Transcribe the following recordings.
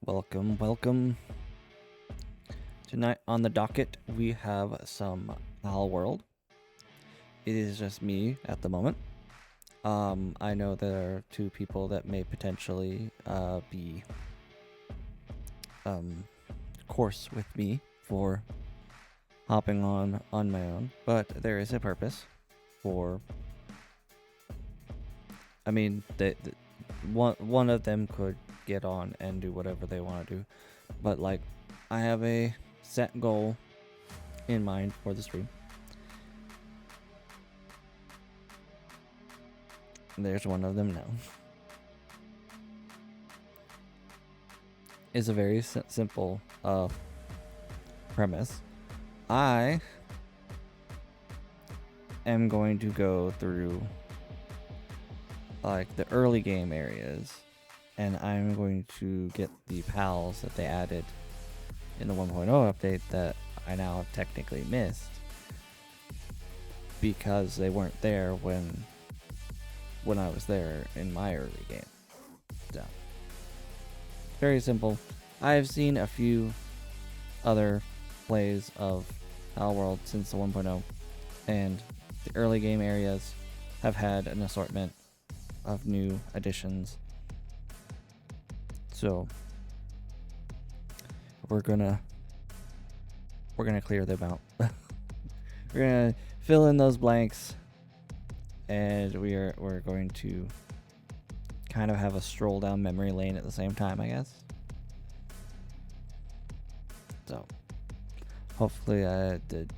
Welcome, welcome. Tonight on the docket, we have some Palworld. It is just me at the moment. I know there are two people that may potentially be course with me for hopping on my own, but there is a purpose for. I mean, one of them could get on and do whatever they want to do, but like, I have a set goal in mind for the stream. There's one of them now. It's a very simple premise. I am going to go through like the early game areas, and I'm going to get the pals that they added in the 1.0 update that I now technically missed because they weren't there when I was there in my early game. So, very simple. I've seen a few other plays of Palworld since the 1.0, and the early game areas have had an assortment of new additions. So we're gonna clear them out. We're gonna fill in those blanks, and we're going to kind of have a stroll down memory lane at the same time, I guess. So hopefully the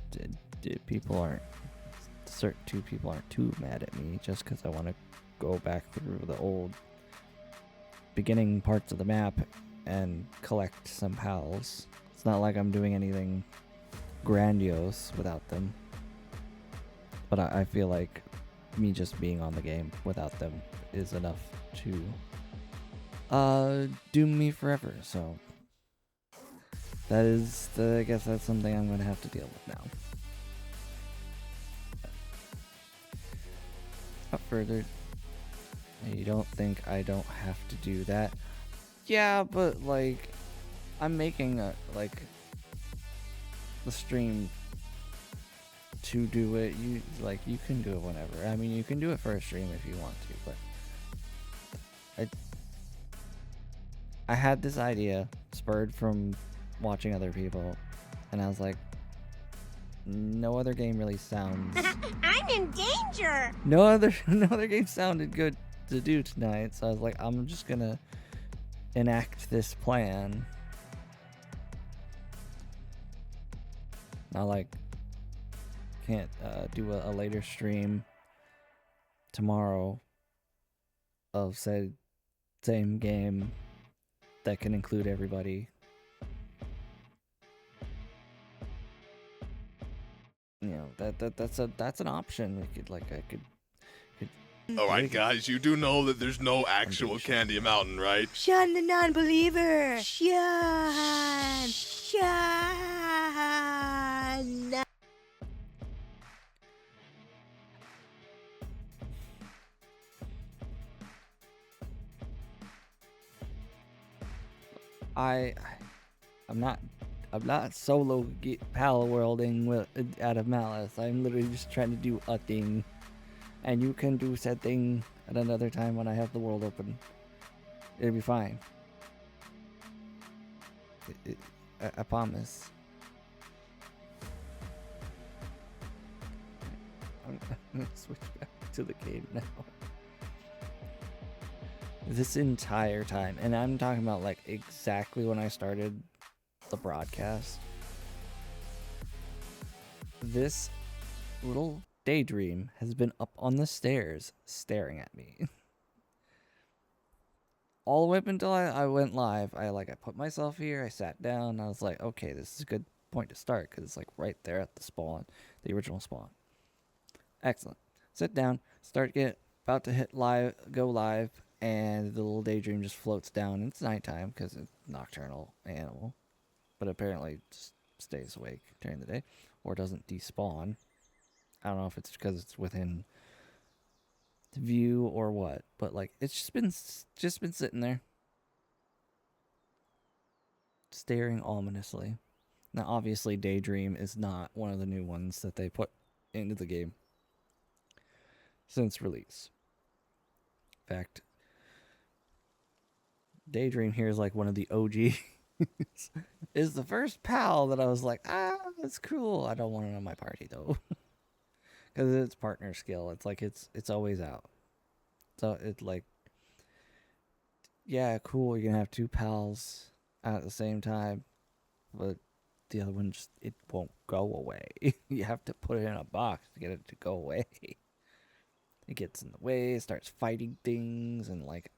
people aren't certain two people aren't too mad at me just because I want to go back through the old beginning parts of the map and collect some pals. It's not like I'm doing anything grandiose without them, but I feel like me just being on the game without them is enough to doom me forever. So I guess that's something I'm gonna have to deal with now. Without further, you don't think I don't have to do that? Yeah, but like, I'm making the stream to do it. You can do it whenever. I mean, you can do it for a stream if you want to, but I had this idea spurred from watching other people, and I was like, no other game really sounds. I'm in danger. No other game sounded good to do tonight, so I was like, I'm just gonna enact this plan. I can't do a later stream tomorrow of said same game that can include everybody. You know, that's an option. We could I could. Alright guys, you do know that there's no actual Candy Mountain, right? Shun the non-believer. Shun. I'm not solo Palworlding out of malice. I'm literally just trying to do a thing, and you can do said thing at another time when I have the world open. It'll be fine. I promise. I'm gonna switch back to the game now. This entire time, and I'm talking about like exactly when I started the broadcast, this little daydream has been up on the stairs staring at me. All the way up until I went live. I put myself here, I sat down, I was like, okay, this is a good point to start because it's like right there at the spawn, the original spawn. Excellent. Sit down, about to hit live, go live, and the little daydream just floats down. It's nighttime because it's a nocturnal animal, but apparently just stays awake during the day or doesn't despawn. I don't know if it's because it's within view or what, but like it's just been sitting there. staring ominously. Now, obviously, Daydream is not one of the new ones that they put into the game since release. In fact, Daydream here is like one of the OG. Is the first pal that I was like, that's cool. I don't want it on my party though, because it's partner skill. It's like it's always out. So it's like, yeah, cool. You can have two pals at the same time, but the other one just it won't go away. You have to put it in a box to get it to go away. It gets in the way, starts fighting things, and like,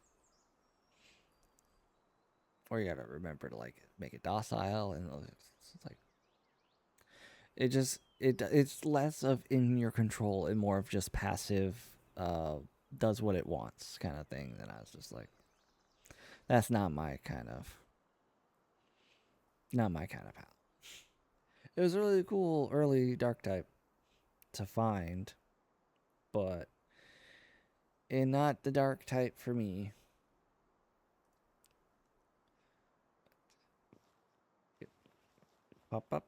or you gotta remember to like make it docile, and it's like it's less of in your control and more of just passive, does what it wants kind of thing. And I was just like, that's not my kind of pal. It was a really cool early dark type to find, but not the dark type for me. Pop up.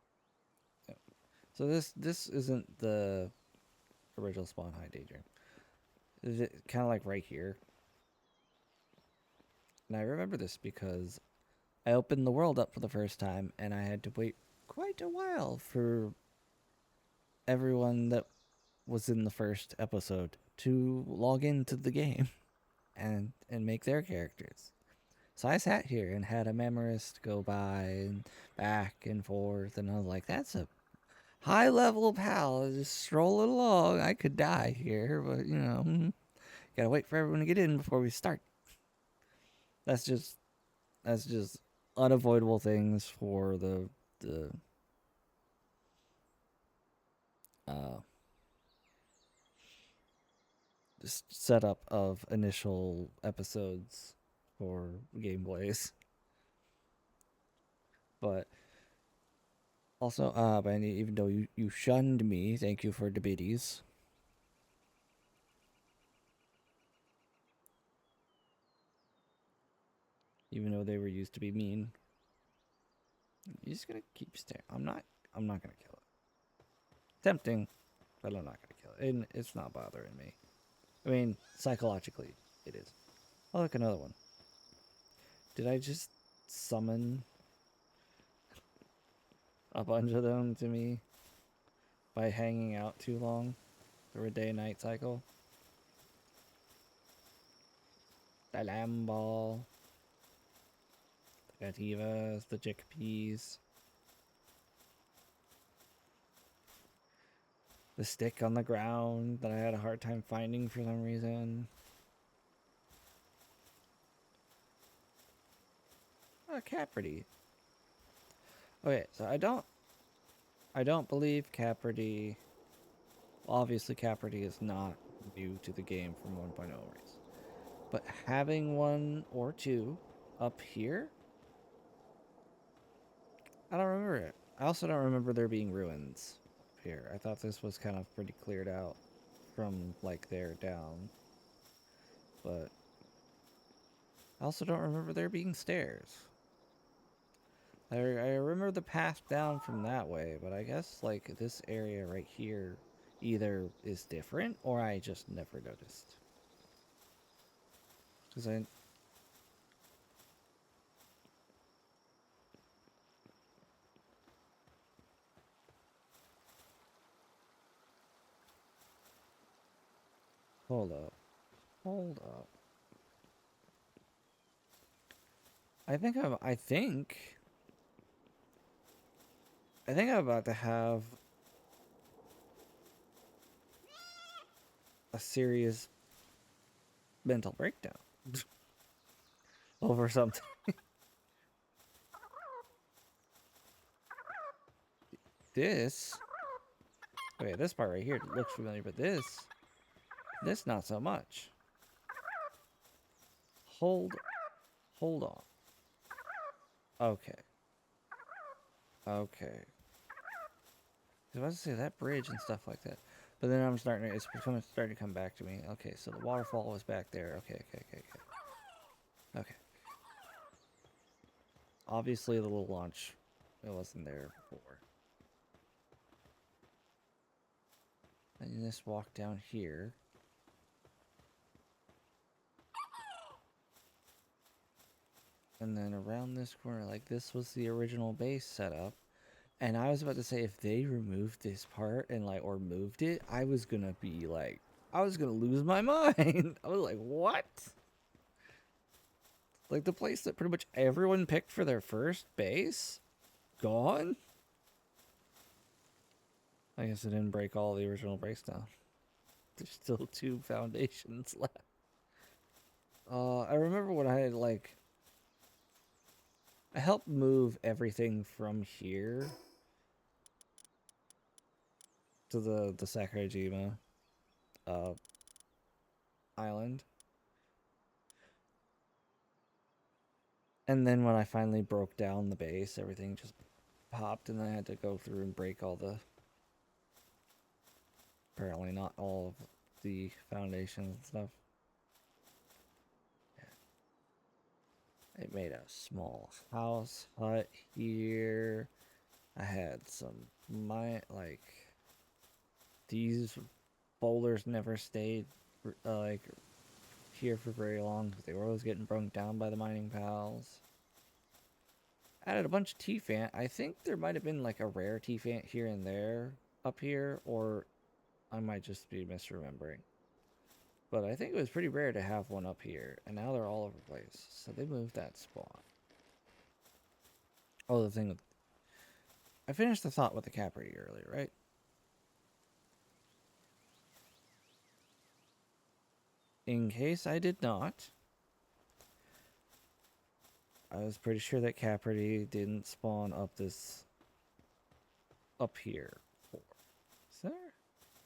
So this isn't the original spawn high Daydream. Is it kind of like right here? And I remember this because I opened the world up for the first time, and I had to wait quite a while for everyone that was in the first episode to log into the game and make their characters. So I sat here and had a memorist go by and back and forth, and I was like, that's a high level pal, just strolling along. I could die here, but gotta wait for everyone to get in before we start. That's just unavoidable things for the just setup of initial episodes for gameplays. But also, even though you shunned me, thank you for the biddies. Even though they were used to be mean. You're just gonna keep staring. I'm not gonna kill it. Tempting, but I'm not gonna kill it. And it's not bothering me. I mean, psychologically, it is. Oh, look, another one. Did I just summon a bunch of them to me by hanging out too long through a day-night cycle? The lamb ball, the gativas, the chickpeas, the stick on the ground that I had a hard time finding for some reason. Oh, Capridy. Okay, so I don't believe Capridy. Obviously, Capridy is not new to the game from 1.0 race. But having one or two up here, I don't remember it. I also don't remember there being ruins up here. I thought this was kind of pretty cleared out from like there down. But I also don't remember there being stairs. I remember the path down from that way, but I guess like this area right here either is different or I just never noticed. Because hold up. I think I'm about to have a serious mental breakdown over something. This part right here looks familiar, but this not so much. Hold on. Okay. I was about to say that bridge and stuff like that. But then it's starting to come back to me. Okay, so the waterfall was back there. Okay. obviously the little launch, it wasn't there before. And you just walk down here. And then around this corner, like this was the original base setup. And I was about to say, if they removed this part and like, or moved it, I was gonna be like, I was gonna lose my mind. I was like, what? Like the place that pretty much everyone picked for their first base? Gone? I guess it didn't break all the original breaks down. There's still 2 foundations left. I remember when I had like, I helped move everything from here to the Sakurajima island. And then when I finally broke down the base, everything just popped, and I had to go through and break all the, apparently not all of the foundations and stuff. It made a small house hut here. I had some, like, these boulders never stayed, like, here for very long because they were always getting broken down by the mining pals. Added a bunch of T-Fant. I think there might have been like a rare T-Fant here and there up here, or I might just be misremembering. But I think it was pretty rare to have one up here, and now they're all over the place. So they moved that spawn. Oh, the thing with... I finished the thought with the Capri earlier, right? In case I did not, I was pretty sure that Capricorn didn't spawn up this... up here. Is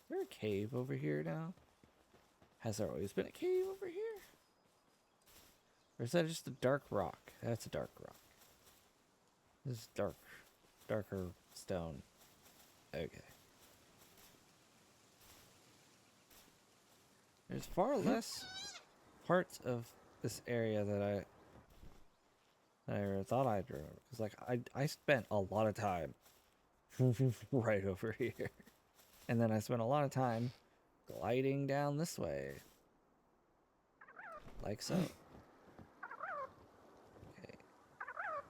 there a cave over here now? Has there always been a cave over here? Or is that just a dark rock? That's a dark rock. This is darker stone. Okay. There's far less parts of this area that I thought I'd remember. Because, like, I spent a lot of time right over here. And then I spent a lot of time gliding down this way. Like so. Okay.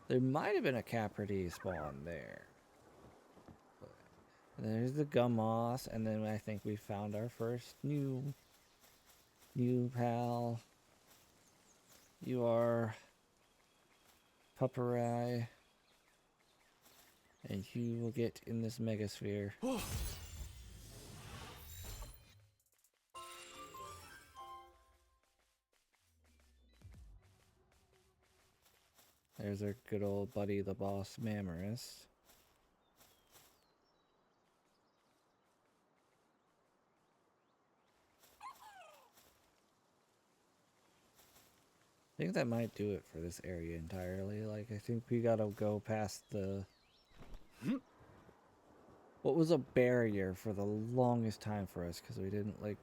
There might have been a Capricorn spawn there. And there's the gum moss, and then I think we found our first new pal. You are Pupperai, and you will get in this megasphere. There's our good old buddy, the boss Mamorous. I think that might do it for this area entirely. Like, I think we gotta go past the... What was a barrier for the longest time for us, because we didn't, like...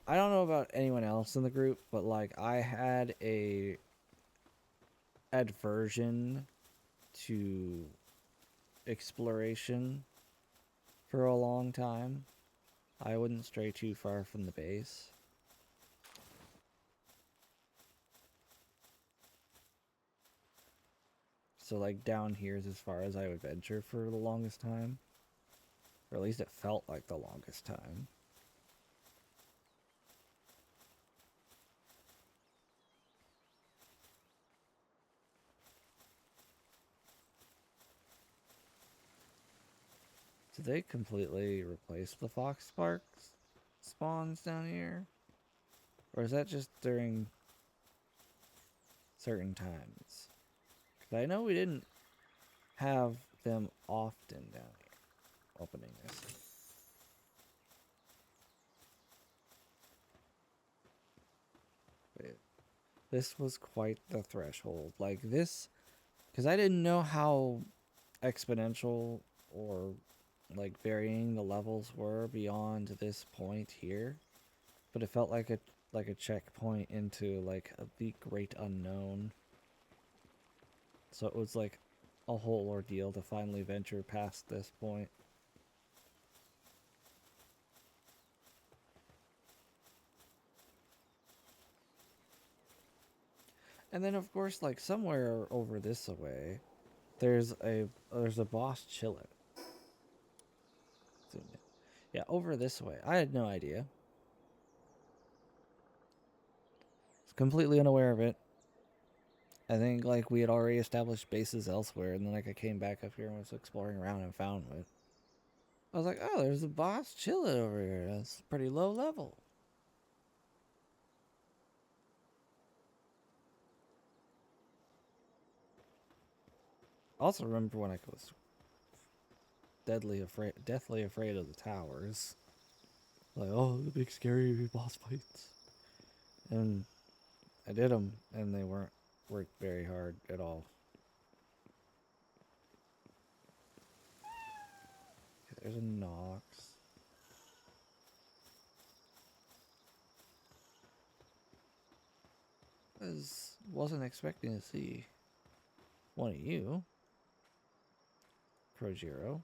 I don't know about anyone else in the group, but, like, I had a aversion to exploration for a long time. I wouldn't stray too far from the base. So, like, down here is as far as I would venture for the longest time. Or at least it felt like the longest time. Did they completely replace the Fox Sparks spawns down here? Or is that just during certain times? Because I know we didn't have them often down here. Opening this. Wait. This was quite the threshold. Like this, because I didn't know how exponential or like varying the levels were beyond this point here, but it felt like a checkpoint into like the great unknown. So it was like a whole ordeal to finally venture past this point. And then of course, like somewhere over this way, there's a boss chilling. Yeah, over this way. I had no idea. Was completely unaware of it. I think like we had already established bases elsewhere, and then like I came back up here and was exploring around and found it. I was like, oh, there's a boss chilling over here. That's pretty low level. I also remember when I was deathly afraid of the towers. Like, oh, the big scary boss fights. And I did them, and they weren't worked very hard at all. Okay, there's a Nox. Wasn't expecting to see one of you, Projiro.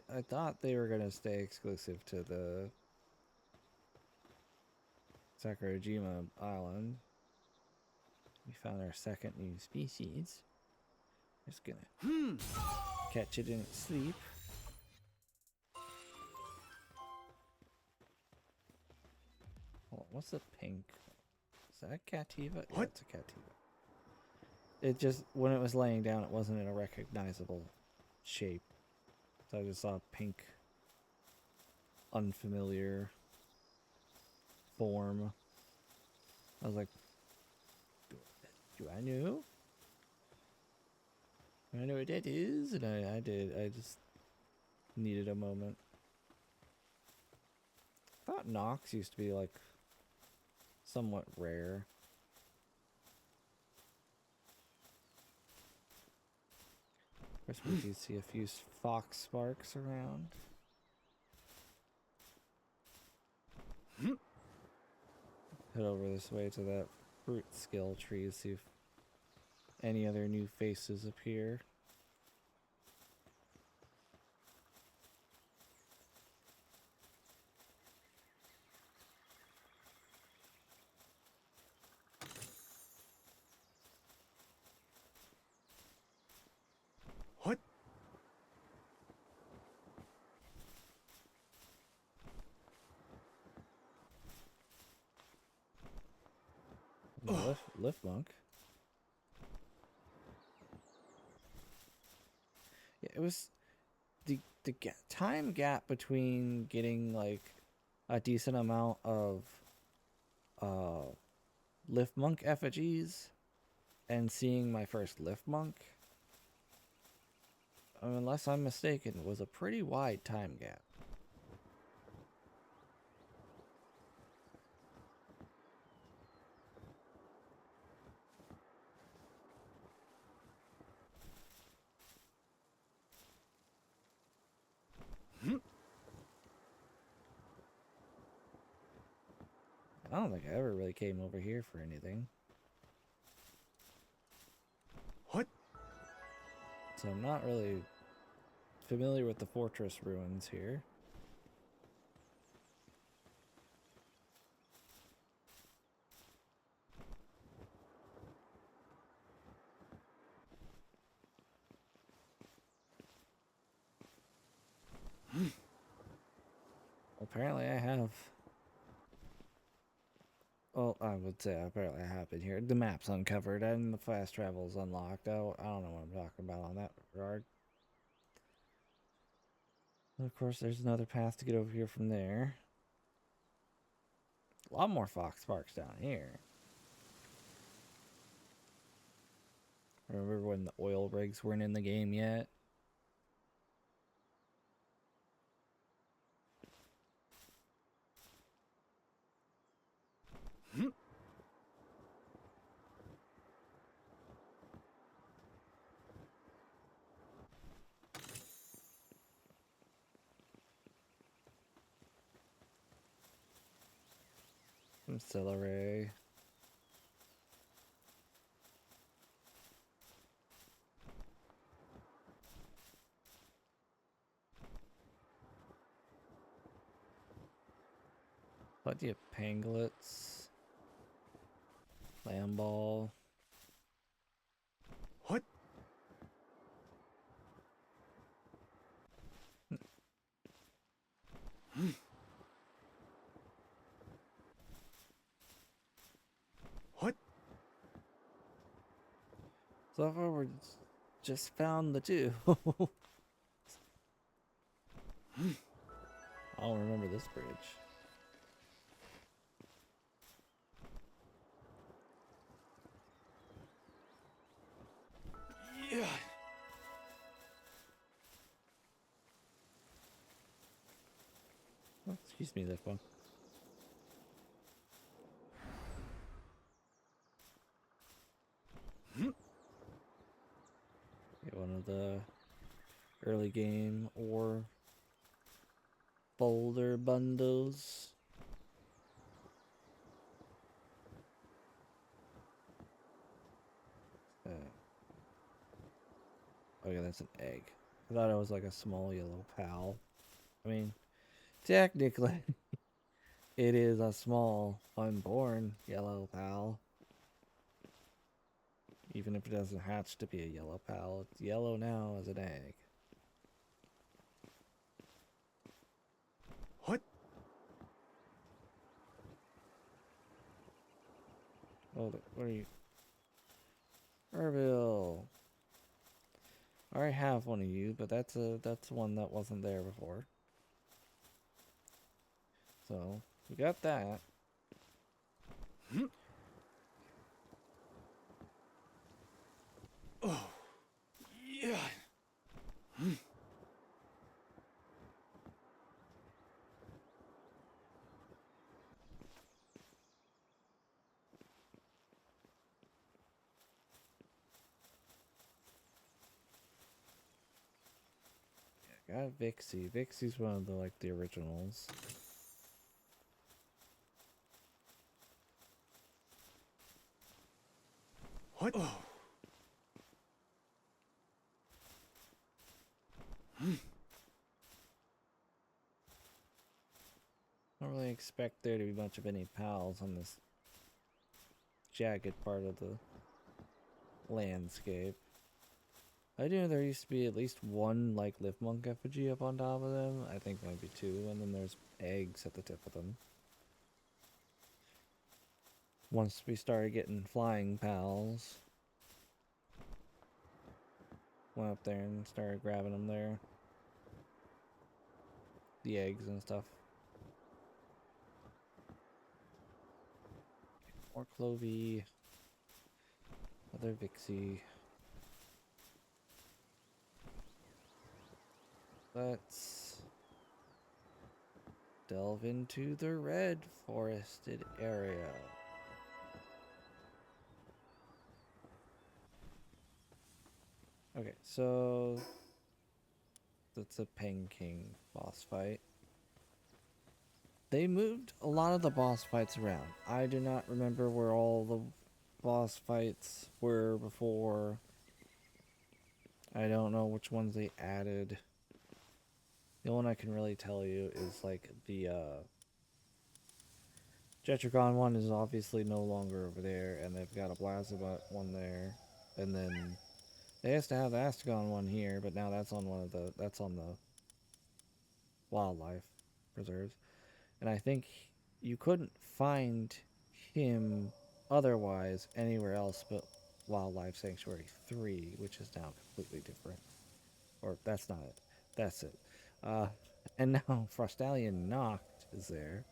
I thought they were gonna stay exclusive to the Sakurajima Island. We found our second new species. Just gonna catch it in its sleep. Hold on, what's the pink? Is that a Cativa? Yeah, it's a Cativa. It just, when it was laying down, it wasn't in a recognizable shape. So I just saw a pink, unfamiliar form. I was like, do I know? Do I know what that is? And I did. I just needed a moment. I thought Nox used to be like somewhat rare. Of course, we do see a few fox sparks around. Head over this way to that fruit skill tree to see if any other new faces appear. What? Lift monk. Yeah, it was the time gap between getting like a decent amount of lift monk effigies and seeing my first lift monk, unless I'm mistaken, was a pretty wide time gap. I don't think I ever really came over here for anything. What? So I'm not really familiar with the fortress ruins here. Apparently I have. Well, I would say apparently I have been here. The map's uncovered and the fast travel is unlocked. I don't know what I'm talking about on that regard. And of course, there's another path to get over here from there. A lot more fox sparks down here. Remember when the oil rigs weren't in the game yet? Some celery. Plenty of panglets. Lamb ball. What? What? So far, we're just found the two. I don't remember this bridge. Yeah. Oh, excuse me, that one. Get one of the early game or boulder bundles. Oh yeah, that's an egg. I thought it was like a small yellow pal. I mean, technically, it is a small, unborn yellow pal. Even if it doesn't hatch to be a yellow pal, it's yellow now as an egg. What? Hold it. What are you? R.E.P.O. I already have one of you, but that's one that wasn't there before. So we got that. Oh. Yeah. Got Vixie. Vixie's one of the originals. What? Oh. I don't really expect there to be much of any pals on this jagged part of the landscape. I do know there used to be at least one like live monk effigy up on top of them. I think maybe two, and then there's eggs at the tip of them. Once we started getting flying pals, went up there and started grabbing them there. The eggs and stuff. More Clovey. Other Vixie. Let's delve into the red forested area. Okay, so that's a Peng King boss fight. They moved a lot of the boss fights around. I do not remember where all the boss fights were before. I don't know which ones they added. The only one I can really tell you is like the Jetragon one is obviously no longer over there, and they've got a Blazabot one there, and then they used to have the Astagon one here, but now that's on the wildlife preserves, and I think you couldn't find him otherwise anywhere else but Wildlife Sanctuary 3, which is now completely different. Or that's not it. That's it. And now Frostallion Noct is there.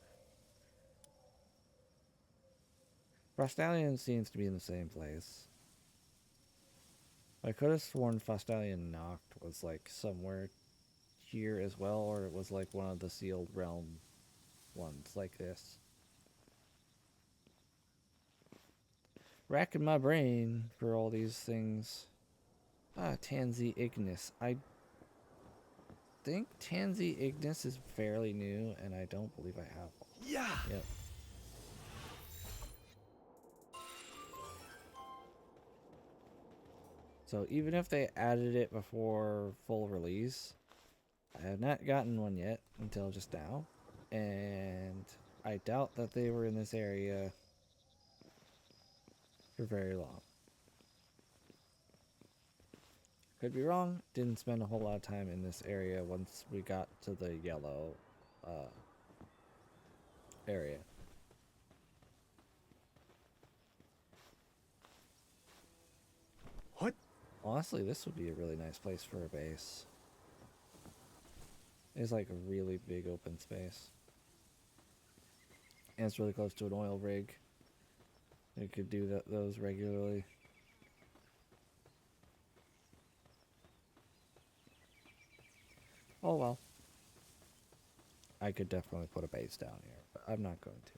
Frostallion seems to be in the same place. I could have sworn Frostallion Noct was like somewhere here as well, or it was like one of the sealed realm ones like this. Racking my brain for all these things. Ah, Tansy Ignis. I think Tansy Ignis is fairly new, and I don't believe I have one. Yeah. Yep. So even if they added it before full release, I have not gotten one yet until just now. And I doubt that they were in this area for very long. Could be wrong. Didn't spend a whole lot of time in this area once we got to the yellow area. What? Honestly, this would be a really nice place for a base. It's like a really big open space. And it's really close to an oil rig. You could do those regularly. Oh well. I could definitely put a base down here, but I'm not going to.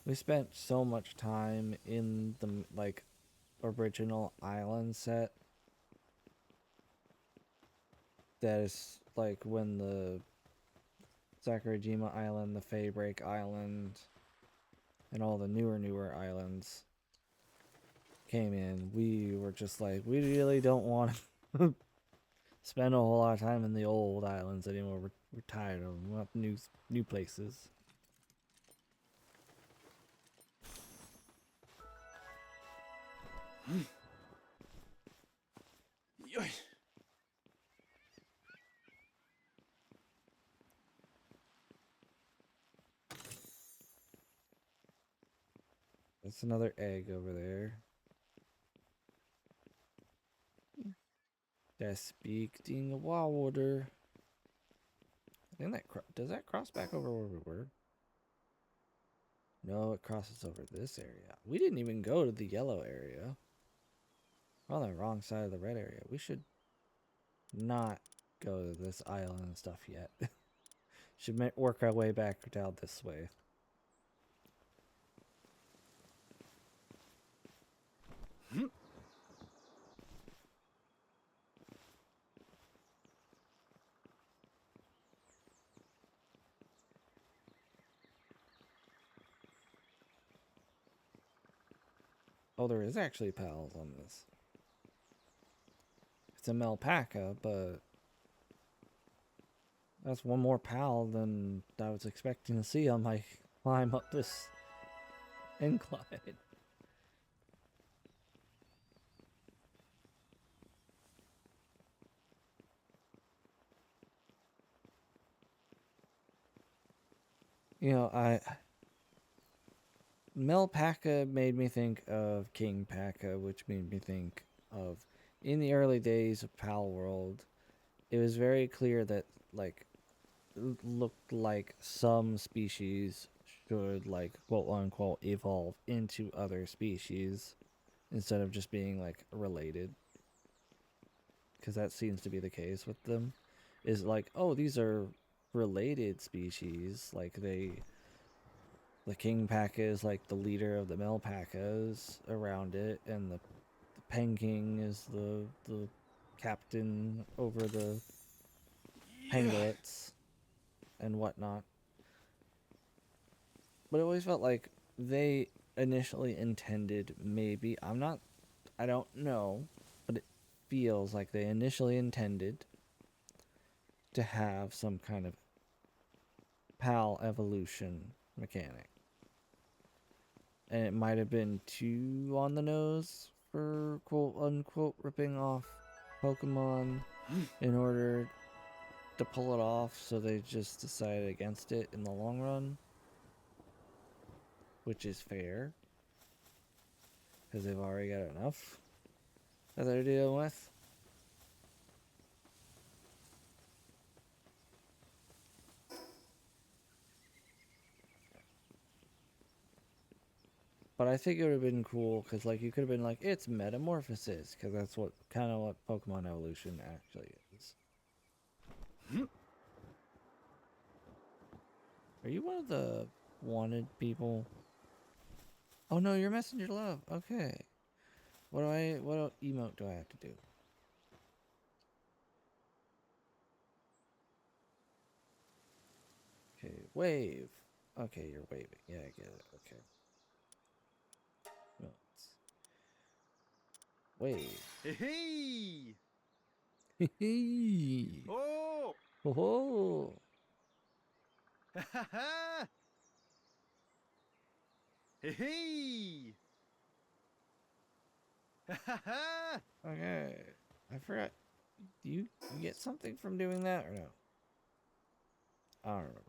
We spent so much time in the like original island set that is like when the Sakurajima Island, the Faybreak Island, and all the newer islands came in. We were just like, we really don't want to spend a whole lot of time in the old islands anymore. We're tired of them. We want new places. That's another egg over there. That's speaking of water. I think that does that cross back over where we were? No, it crosses over this area. We didn't even go to the yellow area. We're on the wrong side of the red area. We should not go to this island and stuff yet. Should work our way back down this way. Oh, there is actually pals on this. It's a Melpaca, but that's one more pal than I was expecting to see on my climb up this incline. You know, Melpaca made me think of King Paca, which made me think of in the early days of Palworld. It was very clear that like looked like some species should like quote unquote evolve into other species instead of just being like related, because that seems to be the case with them. Is like, oh, these are related species, like the king paca is like the leader of the male pacas around it, and the Penking is the captain over the pangolets and whatnot. But it always felt like they initially intended, maybe, I don't know, but it feels like they initially intended to have some kind of PAL evolution mechanic. And it might have been too on the nose for quote unquote ripping off Pokemon in order to pull it off, so they just decided against it in the long run, which is fair because they've already got enough that they're dealing with. But I think it would have been cool because, like, you could have been like, it's metamorphosis, because that's what kind of what Pokemon evolution actually is. Are you one of the wanted people? Oh no, you're Messenger Love. Okay. What emote do I have to do? Okay, wave. Okay, you're waving. Yeah, I get it. Okay. No, Wait. Hey! Hee. Oh! Oh. Ha ha ha! Hey! Ha ha ha! Okay. I forgot. Do you get something from doing that or no? I don't remember.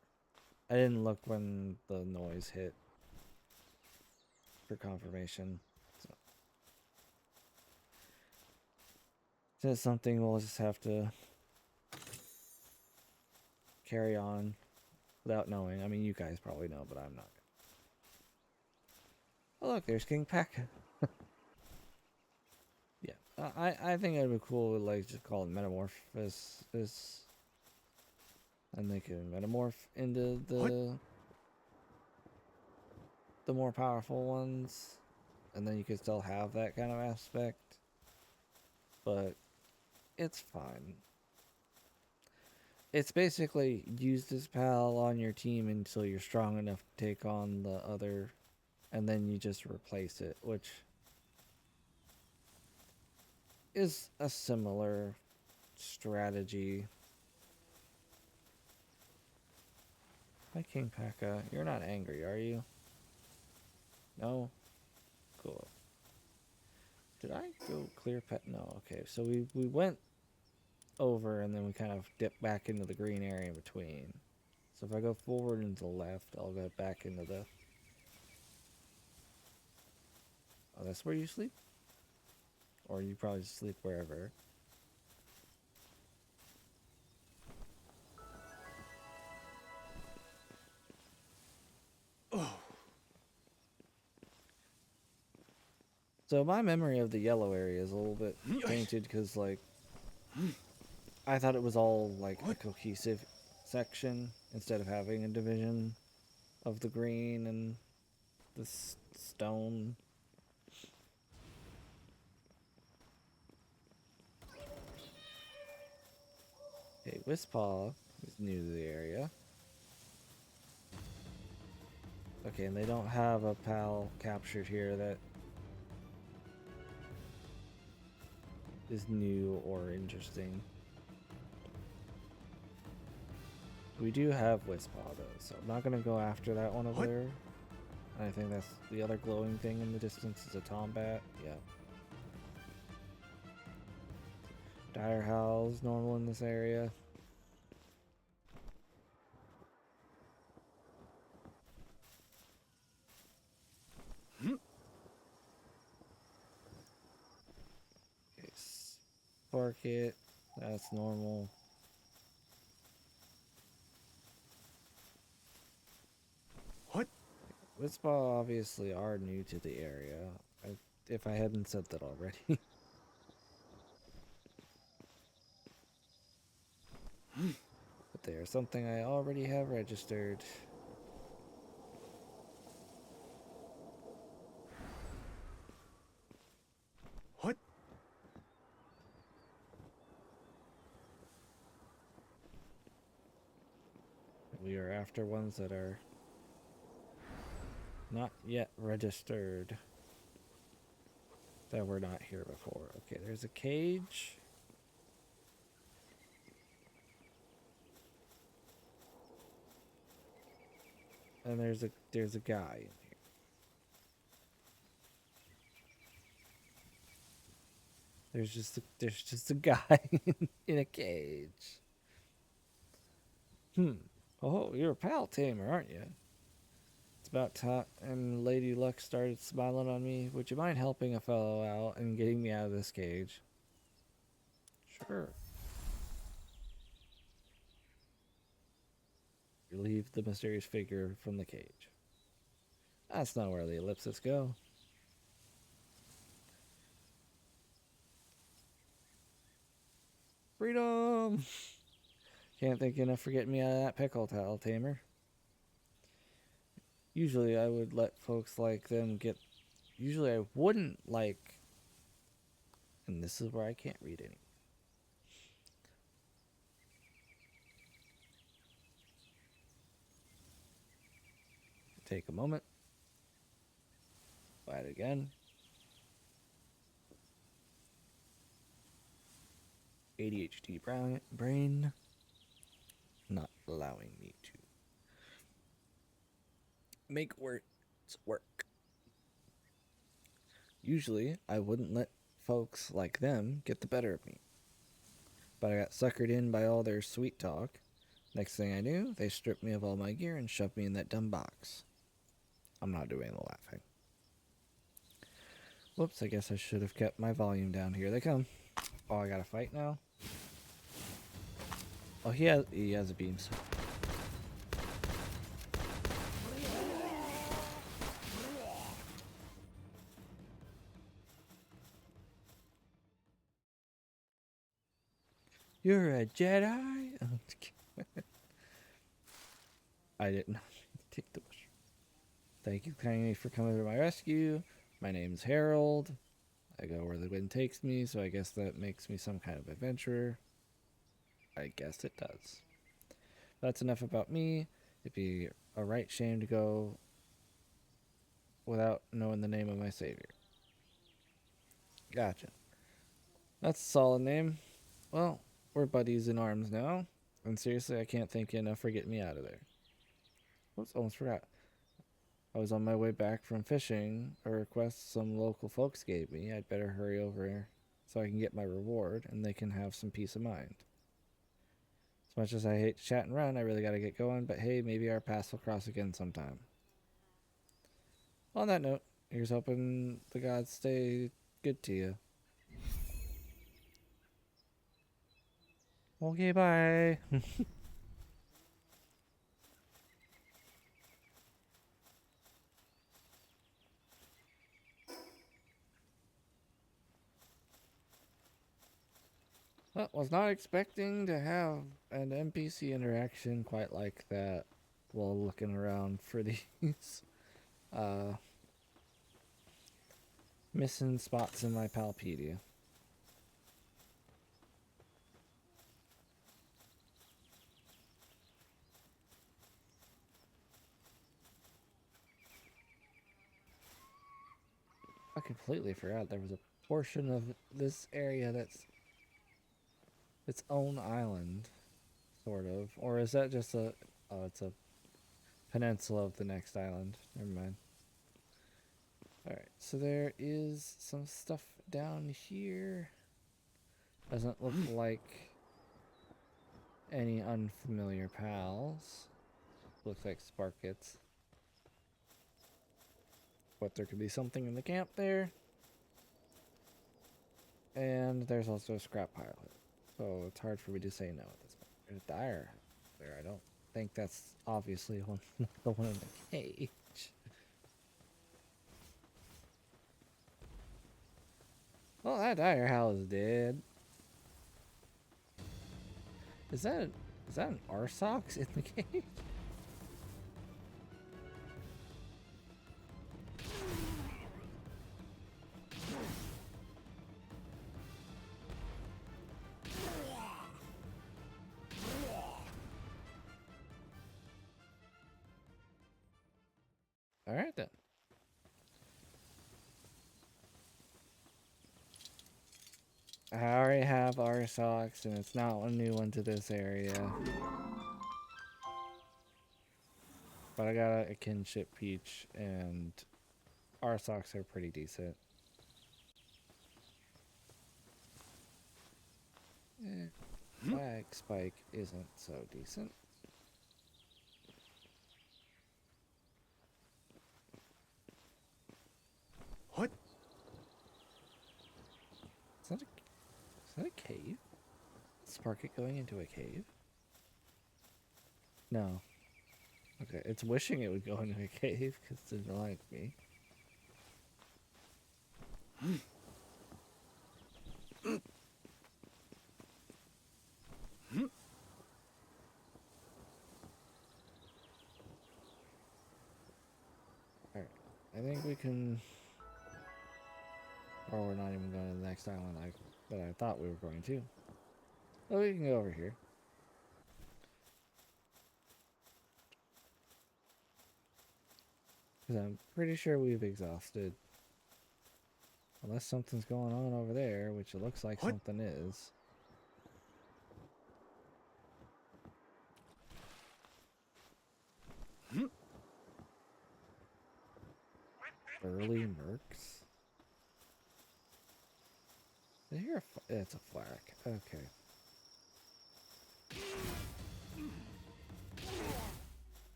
I didn't look when the noise hit for confirmation. So it's something we'll just have to carry on without knowing. I mean, you guys probably know, but I'm not. Oh, look, there's King Pack. Yeah, I think it'd be cool to like just call it Metamorphosis, and they can metamorph into the more powerful ones, and then you could still have that kind of aspect. But it's fine. It's basically use this pal on your team until you're strong enough to take on the other, and then you just replace it, which is a similar strategy. Hi, King Pekka. You're not angry, are you? No? Cool. Did I go clear pet? No. Okay, so we went over and then we kind of dipped back into the green area in between. So if I go forward and to the left, I'll go back into the... Oh, that's where you sleep? Or you probably just sleep wherever. Oh! So my memory of the yellow area is a little bit tainted because, like, I thought it was all, like, a cohesive section instead of having a division of the green and the stone. Okay, Wispaw is new to the area. Okay, and they don't have a pal captured here that is new or interesting. We do have Wispaw though, so I'm not gonna go after that one over there. I think that's the other glowing thing in the distance is a Tombat. Yeah. Dire Howl's normal in this area. Okay, Spark it. That's normal. What? Wispaw obviously are new to the area. If I hadn't said that already. But they are something I already have registered. What? We are after ones that are not yet registered. That were not here before. Okay, there's a cage. And there's a guy in here. There's just a guy in a cage. Oh, you're a pal tamer, aren't you? It's about time. And Lady Luck started smiling on me. Would you mind helping a fellow out and getting me out of this cage? Sure. Relieve the mysterious figure from the cage. That's not where the ellipses go. Freedom! Can't thank you enough for getting me out of that pickle, towel tamer. Usually I would let folks like them get... Usually I wouldn't like... And this is where I can't read any. Take a moment. Buy it again. ADHD brain not allowing me to make words work. Usually, I wouldn't let folks like them get the better of me. But I got suckered in by all their sweet talk. Next thing I knew, they stripped me of all my gear and shoved me in that dumb box. I'm not doing the laughing. Whoops, I guess I should have kept my volume down. Here they come. Oh, I gotta fight now? Oh, he has a beam. You're a Jedi? I did not take the bush. Thank you kindly for coming to my rescue. My name's Harold. I go where the wind takes me, so I guess that makes me some kind of adventurer. I guess it does. That's enough about me. It'd be a right shame to go without knowing the name of my savior. Gotcha. That's a solid name. Well, we're buddies in arms now. And seriously, I can't thank you enough for getting me out of there. Oops, almost forgot. I was on my way back from fishing, a request some local folks gave me. I'd better hurry over so I can get my reward and they can have some peace of mind. As much as I hate to chat and run, I really gotta get going, but hey, maybe our paths will cross again sometime. On that note, here's hoping the gods stay good to you. Okay, bye. Well, was not expecting to have an NPC interaction quite like that while looking around for these missing spots in my Palpedia. I completely forgot there was a portion of this area that's its own island, sort of. Or is that just a... Oh, it's a peninsula of the next island. Never mind. Alright, so there is some stuff down here. Doesn't look like any unfamiliar pals. Looks like Sparkets. But there could be something in the camp there. And there's also a scrap pile. So it's hard for me to say no at this point. There's a dire there. I don't think that's obviously the one in the cage. Well, that dire house is dead. Is that an R.E.P.O in the cage? Alright then. I already have R.E.P.O and it's not a new one to this area. But I got a kinship peach and R.E.P.O are pretty decent. Flag Spike isn't so decent. What? Is that a cave? Spark it going into a cave? No. Okay, it's wishing it would go into a cave because it didn't like me. Alright, I think we can... Or we're not even going to the next island that I thought we were going to. Oh, we can go over here. Because I'm pretty sure we've exhausted. Unless something's going on over there, which it looks like What? something is. Burly mercs? Did I hear it's a flak. Okay.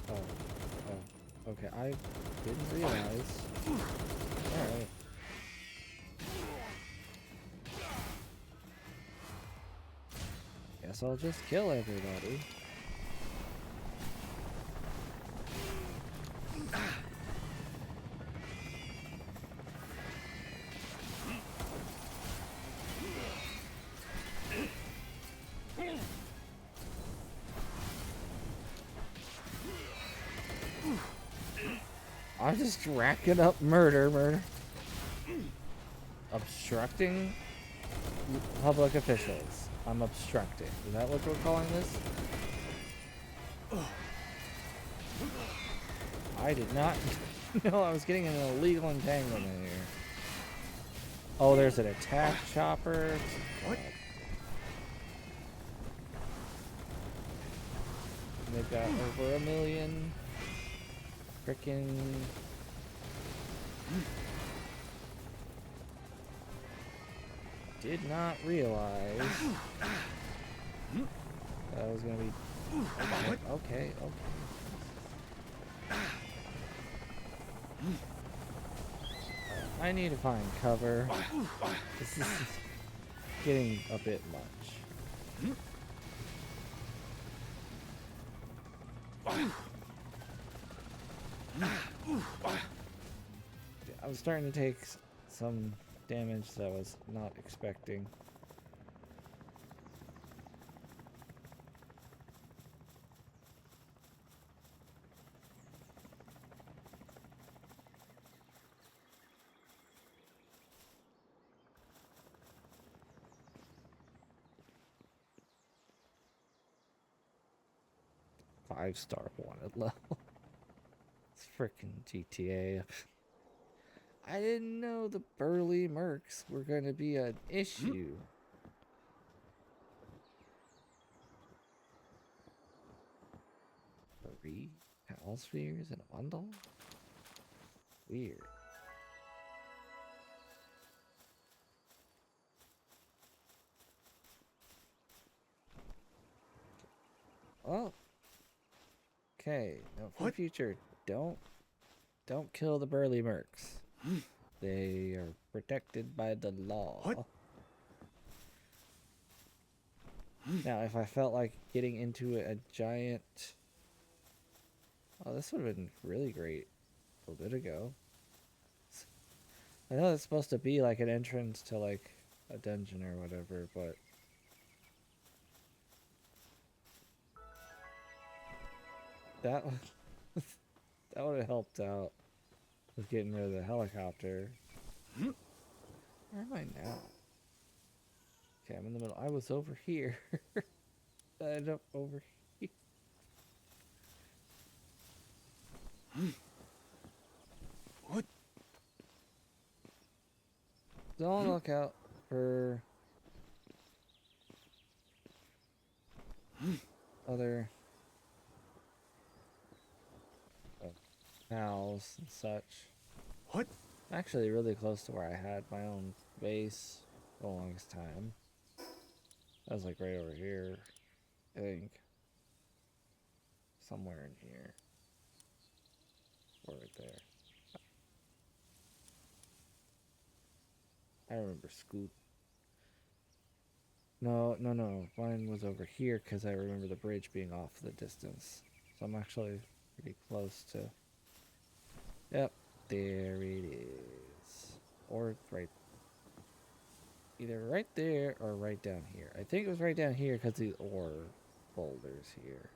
Oh. Oh. Okay, I didn't realize. Alright. Guess I'll just kill everybody. I'm just racking up murder. Obstructing public officials. I'm obstructing. Is that what we're calling this? I did not know I was getting in an illegal entanglement here. Oh, there's an attack chopper. What? They've got over 1 million. Frickin'. Did not realize that was gonna be. Okay. I need to find cover. This is getting a bit much. I was starting to take some damage that I was not expecting. Five-star wanted level. It's freaking GTA. I didn't know the burly mercs were going to be an issue. Three Pal spheres in a bundle? Weird. Oh. Okay. Now for the future, don't kill the burly mercs. They are protected by the law. What? Now, if I felt like getting into a giant... Oh, this would have been really great a little bit ago. I know it's supposed to be like an entrance to like a dungeon or whatever, but... That would have helped out with getting rid of the helicopter. Where am I now? Okay, I'm in the middle. I was over here. I ended up over here. What? Don't look out for other pals and such. What? I'm actually really close to where I had my own base for the longest time. That was like right over here, I think. Somewhere in here. Or right there. I remember Scoot. No. Mine was over here because I remember the bridge being off the distance. So I'm actually pretty close to... Yep, there it is. Or right... Either right there or right down here. I think it was right down here because the ore boulders here.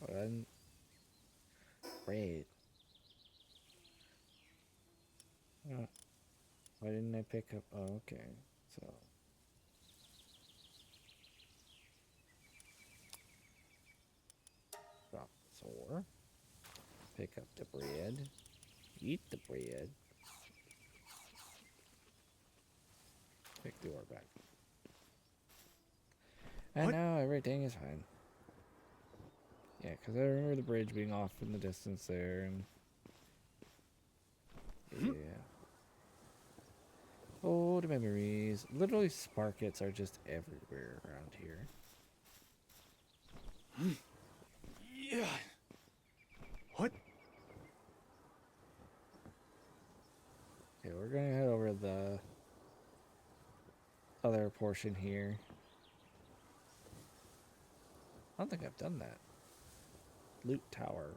And red. Why didn't I pick up? Oh, okay. So drop this ore. Pick up the bread. Eat the bread. Take the ore back. And What? now everything is fine. Yeah, because I remember the bridge being off in the distance there, and yeah. Oh, the memories. Literally, Sparkets are just everywhere around here. Yeah. What? Okay, we're gonna head over the other portion here. I don't think I've done that. Loot tower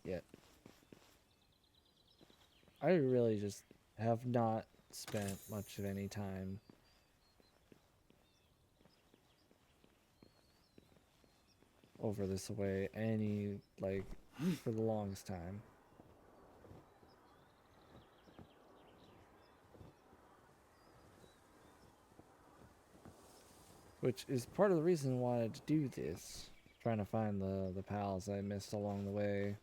yet. I really just have not spent much of any time over this way for the longest time. Which is part of the reason why I wanted to do this. Trying to find the pals I missed along the way.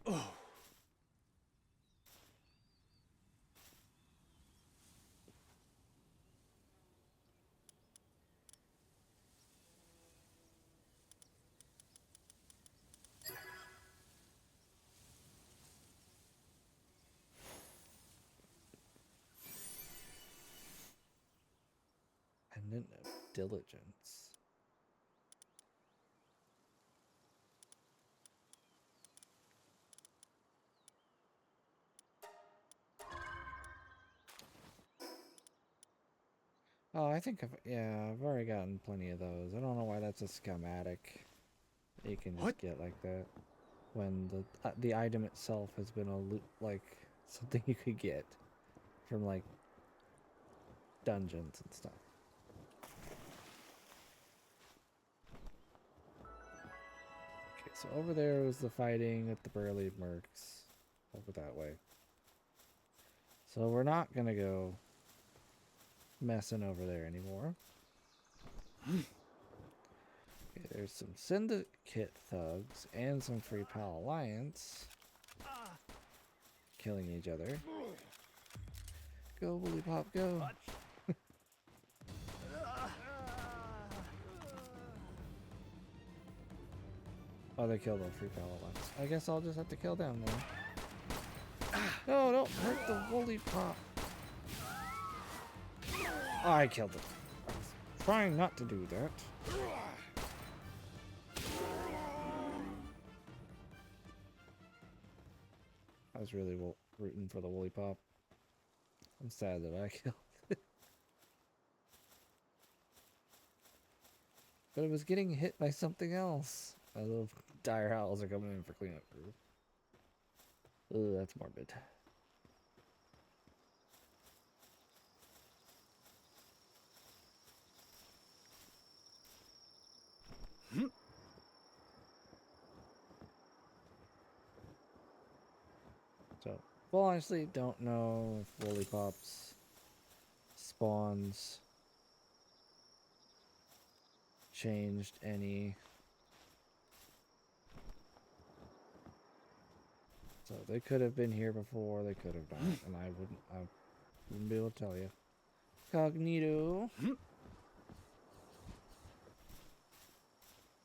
Oh. Pendant of Diligence. Oh, I think I've already gotten plenty of those. I don't know why that's a schematic. You can just What? get like that when the item itself has been something you could get from like dungeons and stuff. Okay, so over there was the fighting with the burly mercs over that way. So we're not gonna go messing over there anymore. Okay, there's some Syndicate thugs and some Free Pal Alliance killing each other. Go, Woolly Pop, go! Oh, they killed the Free Pal Alliance. I guess I'll just have to kill them then. No, don't hurt the Woolly Pop! Oh, I killed it. I was trying not to do that. I was really rooting for the Woolly Pop. I'm sad that I killed it. But it was getting hit by something else. I love dire howls are coming in for cleanup crew. Ugh, that's morbid. So, well, honestly, don't know if Woolly Pops spawns changed any. So they could have been here before, they could have not, and I wouldn't be able to tell you. Cognito.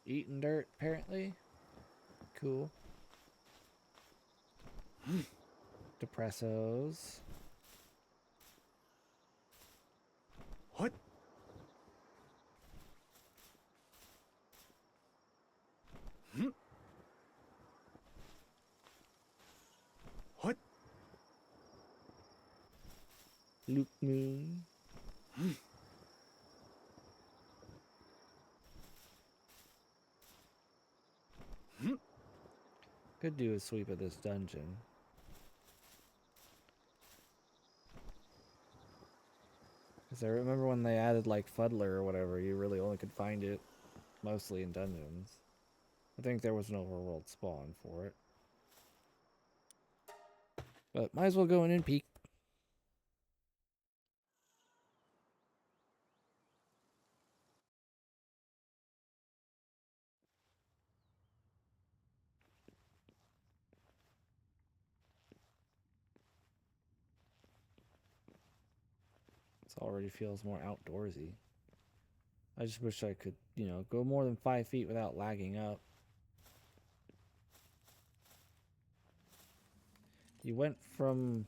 Eating dirt, apparently. Cool. Depressos. What? What? Luke Moon. Could do a sweep of this dungeon. Because I remember when they added like Fuddler or whatever, you really only could find it mostly in dungeons. I think there was an overworld spawn for it. But might as well go in and peek. This already feels more outdoorsy. I just wish I could, go more than 5 feet without lagging up. You went from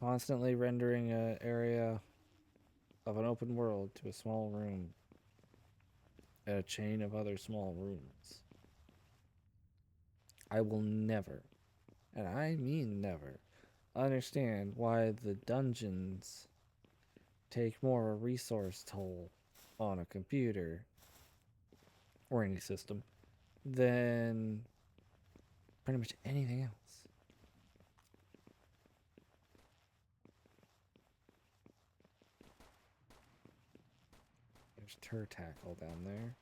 constantly rendering an area of an open world to a small room and a chain of other small rooms. I will never, and I mean never, understand why the dungeons take more of a resource toll on a computer or any system than pretty much anything else. There's tur tackle down there.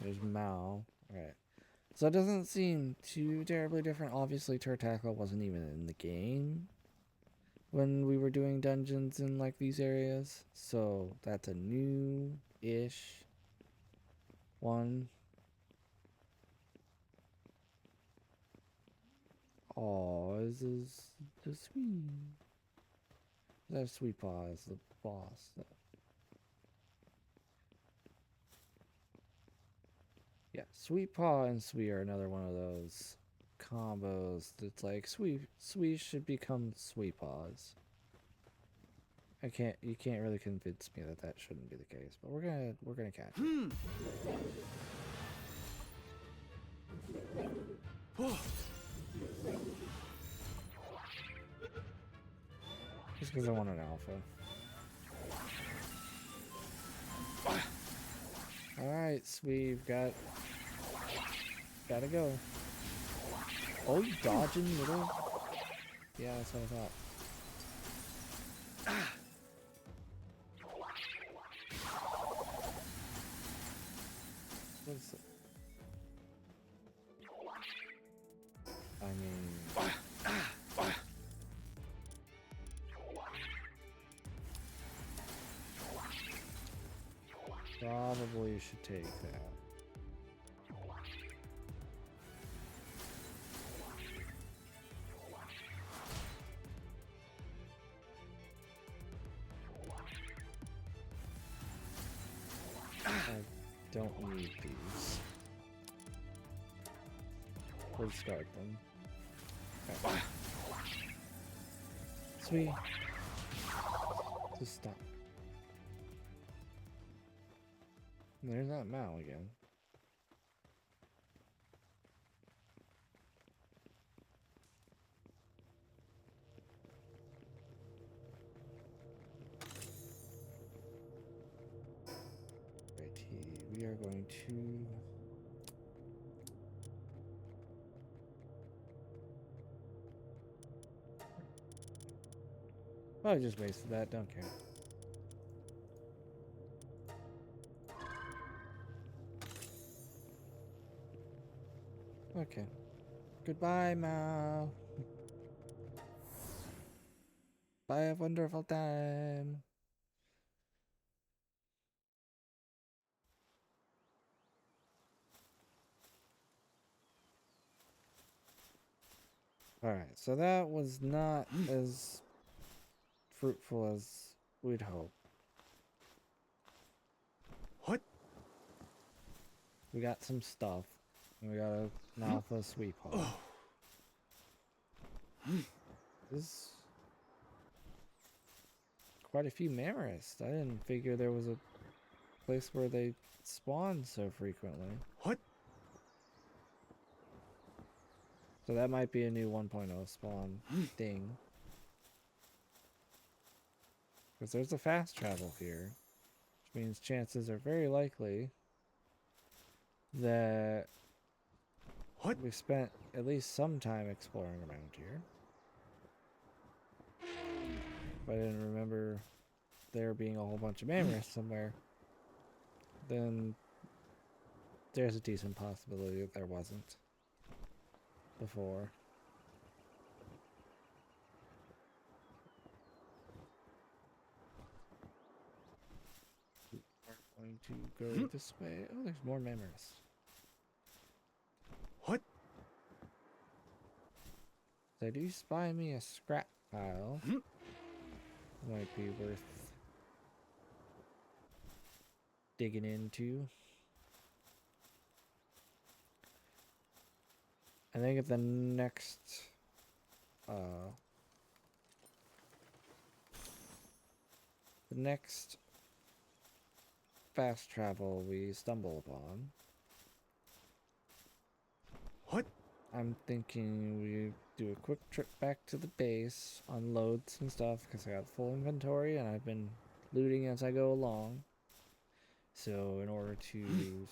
There's Mao. Alright. So it doesn't seem too terribly different. Obviously, tur tackle wasn't even in the game when we were doing dungeons in like these areas. So that's a new-ish one. Oh, this is the sweet. That sweet paw is the boss. Yeah, sweet paw and sweet are another one of those combos that's like sweet should become sweet paws. You can't really convince me that that shouldn't be the case, but we're gonna catch it. Just because I want an alpha. Alright, Sweeve, gotta go. Oh, you dodging little? Yeah, that's what I thought. What's it? I mean... Probably should take that. I don't need these. We'll discard them. Okay. Sweet. Just stop. There's that Mao again. Righty, we are going to... Oh, I just wasted that, don't care. Okay. Goodbye, Mao. Bye, a wonderful time. Alright, so that was not as fruitful as we'd hope. What? We got some stuff. We got an alpha sweep hole. This quite a few Mammoths. I didn't figure there was a place where they spawn so frequently. What? So that might be a new 1.0 spawn thing. Because there's a fast travel here. Which means chances are very likely that we spent at least some time exploring around here. If I didn't remember there being a whole bunch of Mammoths somewhere, then there's a decent possibility that there wasn't before. Going to go this way. Oh, there's more memories. What? They do spy me a scrap pile. Might be worth digging into. I think at the next fast travel we stumble upon, What? I'm thinking we do a quick trip back to the base, unload some stuff because I got full inventory and I've been looting as I go along. So in order to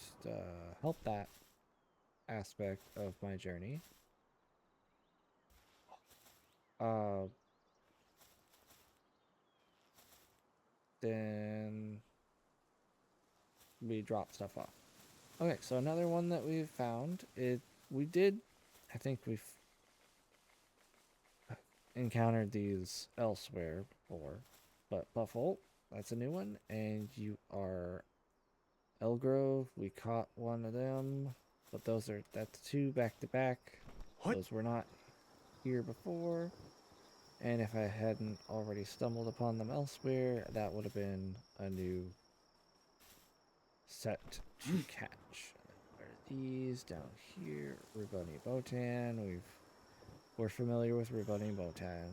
help that aspect of my journey, then we drop stuff off. Okay, so another one that we've found, I think we've encountered these elsewhere before, but Buffalo, that's a new one, and you are Elgrove, we caught one of them, but that's two back to back. What? Those were not here before, and if I hadn't already stumbled upon them elsewhere, that would have been a new set to catch. What are these down here? Rebunny Botan. We're familiar with Rebunny Botan.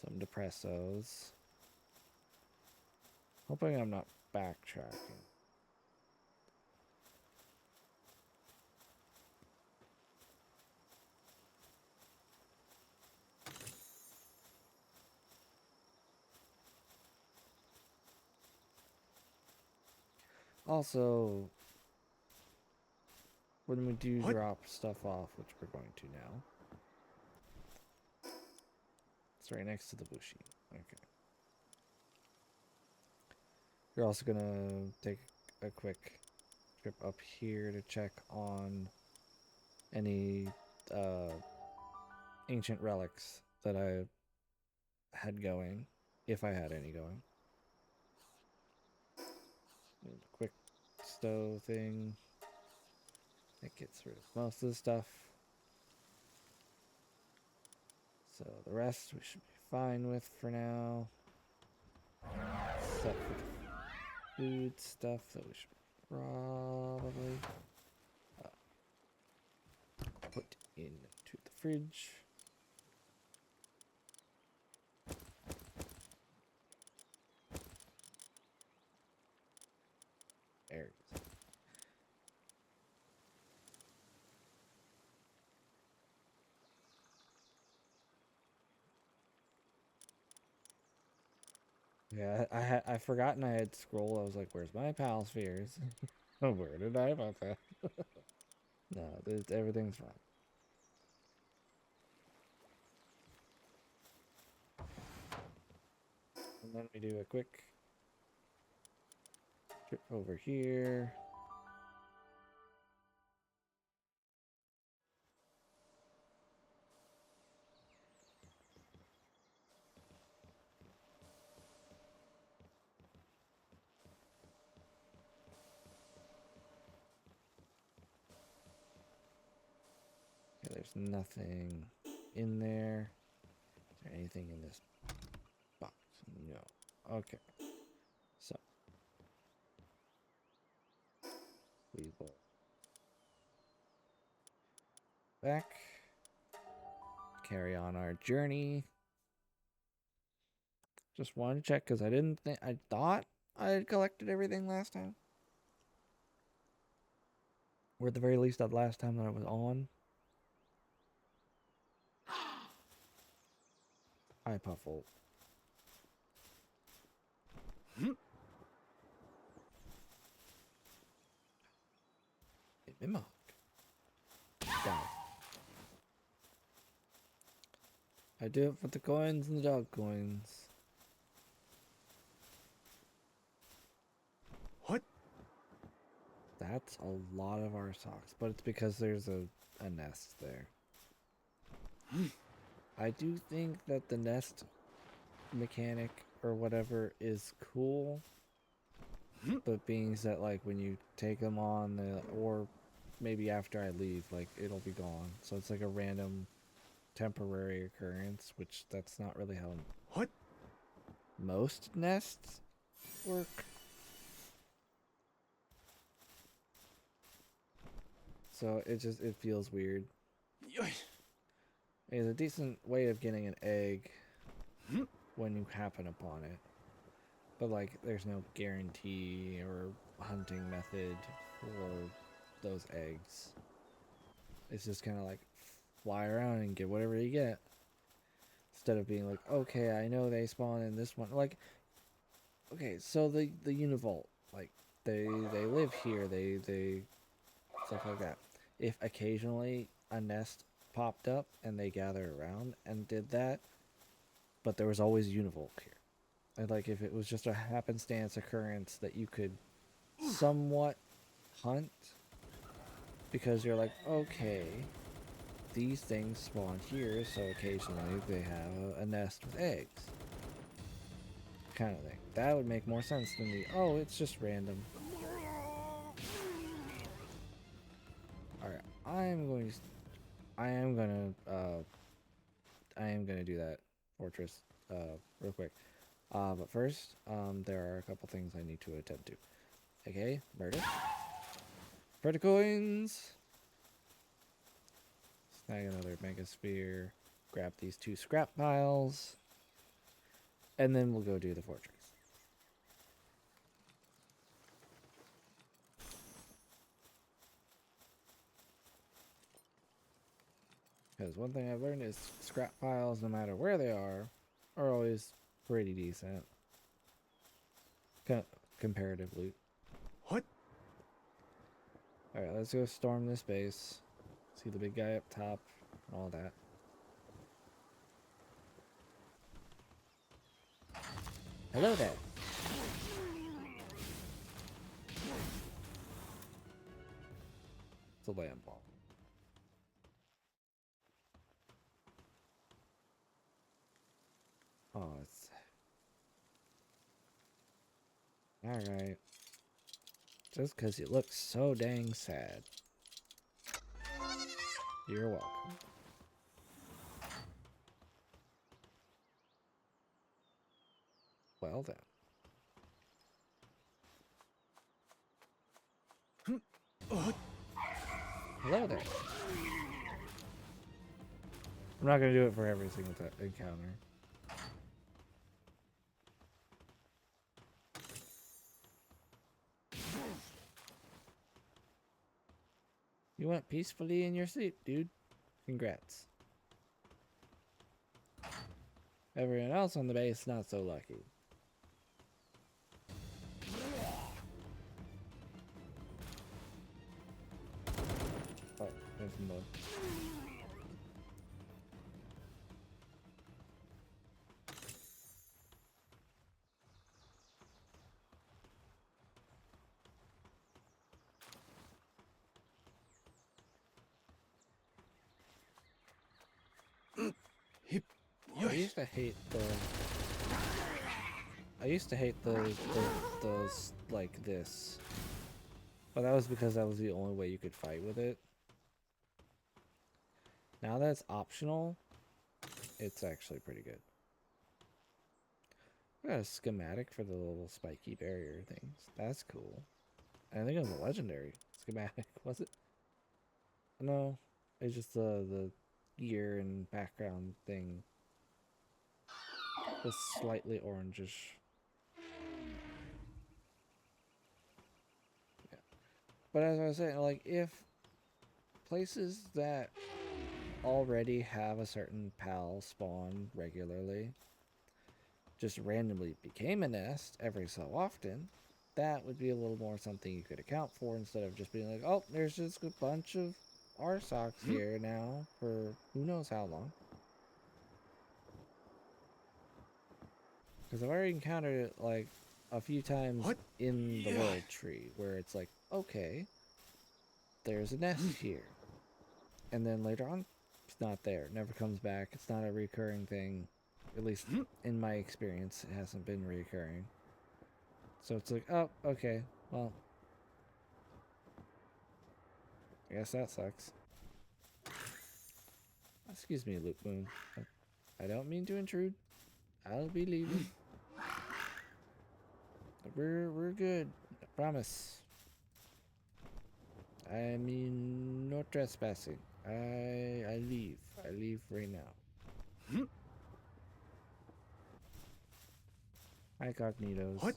Some Depressos. Hoping I'm not backtracking. Also, when we do drop stuff off, which we're going to now, it's right next to the Bushi. Okay. You're also gonna take a quick trip up here to check on any ancient relics that I had going, if I had any going. A quick stow thing. That gets rid of most of the stuff. So the rest we should be fine with for now. Except for the food stuff that we should probably put into the fridge. There it is. Yeah, I forgotten I had scroll. I was like, "Where's my pal spheres? Where did I put that?" No, everything's fine. And then we do a quick trip over here. Okay, there's nothing in there. Is there anything in this box? No. Okay. So we will back, carry on our journey. Just wanted to check because I thought I had collected everything last time. Or at the very least, that last time that I was on. Hi, Puffle. Hey, Mimok. Die. I do it for the coins and the dog coins. What? That's a lot of our socks, but it's because there's a nest there. I do think that the nest mechanic or whatever is cool. But being that, like, when you take them on, or maybe after I leave, like, it'll be gone. So it's like a random temporary occurrence, which that's not really how What? most nests work. So it feels weird. It's a decent way of getting an egg when you happen upon it. But, like, there's no guarantee or hunting method for those eggs. It's just kind of like fly around and get whatever you get. Instead of being like, okay, I know they spawn in this one. Like, okay, so the Univolt, like, they live here. They stuff like that. If occasionally a nest popped up and they gathered around and did that, but there was always Univolt here. And, like, if it was just a happenstance occurrence that you could somewhat hunt, because you're like, okay, these things spawn here, so occasionally they have a nest with eggs. Kind of thing. That would make more sense than the, oh, it's just random. Alright, I am gonna do that fortress, real quick. But first, there are a couple things I need to attend to. Okay, murder. Pretty coins! Snag another mega sphere. Grab these 2 scrap piles. And then we'll go do the fortress. Because one thing I've learned is scrap piles, no matter where they are always pretty decent. Comparative loot. What? Alright, let's go storm this base. See the big guy up top. All that. Hello there. It's a land ball. Oh, it's... Alright. Just because you look so dang sad. You're welcome. Well then. Hello there. I'm not going to do it for every single encounter. You went peacefully in your sleep, dude. Congrats. Everyone else on the base, not so lucky. Oh, there's more. I used to hate the... I used to hate those like this. But that was because that was the only way you could fight with it. Now that it's optional, it's actually pretty good. I got a schematic for the little spiky barrier things. That's cool. I think it was a legendary schematic, was it? No, it's just the gear and background thing was slightly orangish. Yeah. But as I was saying, like, if places that already have a certain pal spawn regularly just randomly became a nest every so often, that would be a little more something you could account for instead of just being like, oh, there's just a bunch of R-Socks here now for who knows how long. Because I've already encountered it like a few times in the world tree where it's like, okay, there's a nest here. And then later on, it's not there. It never comes back. It's not a recurring thing. At least in my experience, it hasn't been reoccurring. So it's like, oh, okay, well, I guess that sucks. Excuse me, Loop Moon. I don't mean to intrude. I'll be leaving. We're good. I promise. I mean, no trespassing. I leave. I leave right now. Hi, Cognitos. What?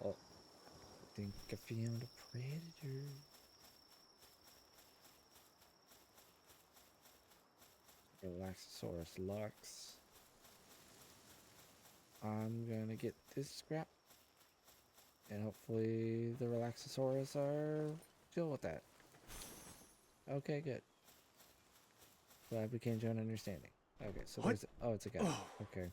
Oh, I think I found a predator. Relaxosaurus Lux. I'm gonna get this scrap. And hopefully the Relaxosaurus are chill with that. Okay, good. Glad we came to an understanding. Okay, so What? there's... Oh, it's a guy. Okay.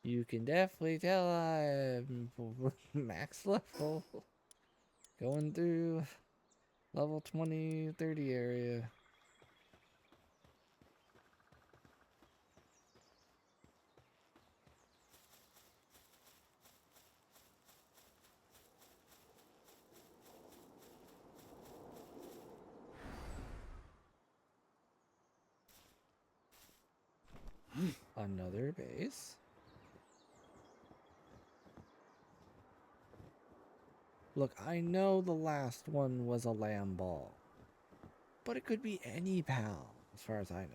You can definitely tell I'm max level. Going through level 20, 30 area. Another base. Look, I know the last one was a lamb ball. But it could be any pal, as far as I know.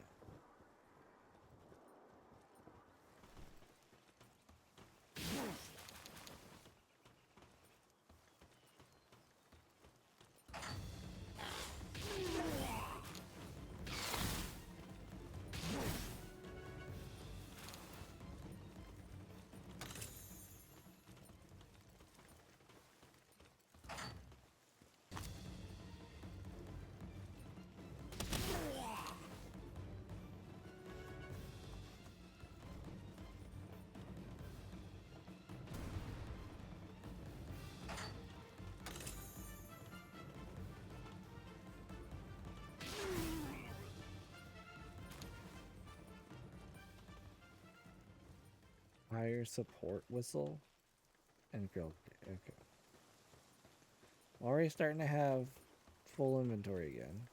Fire support whistle and grill. Okay. Already starting to have full inventory again.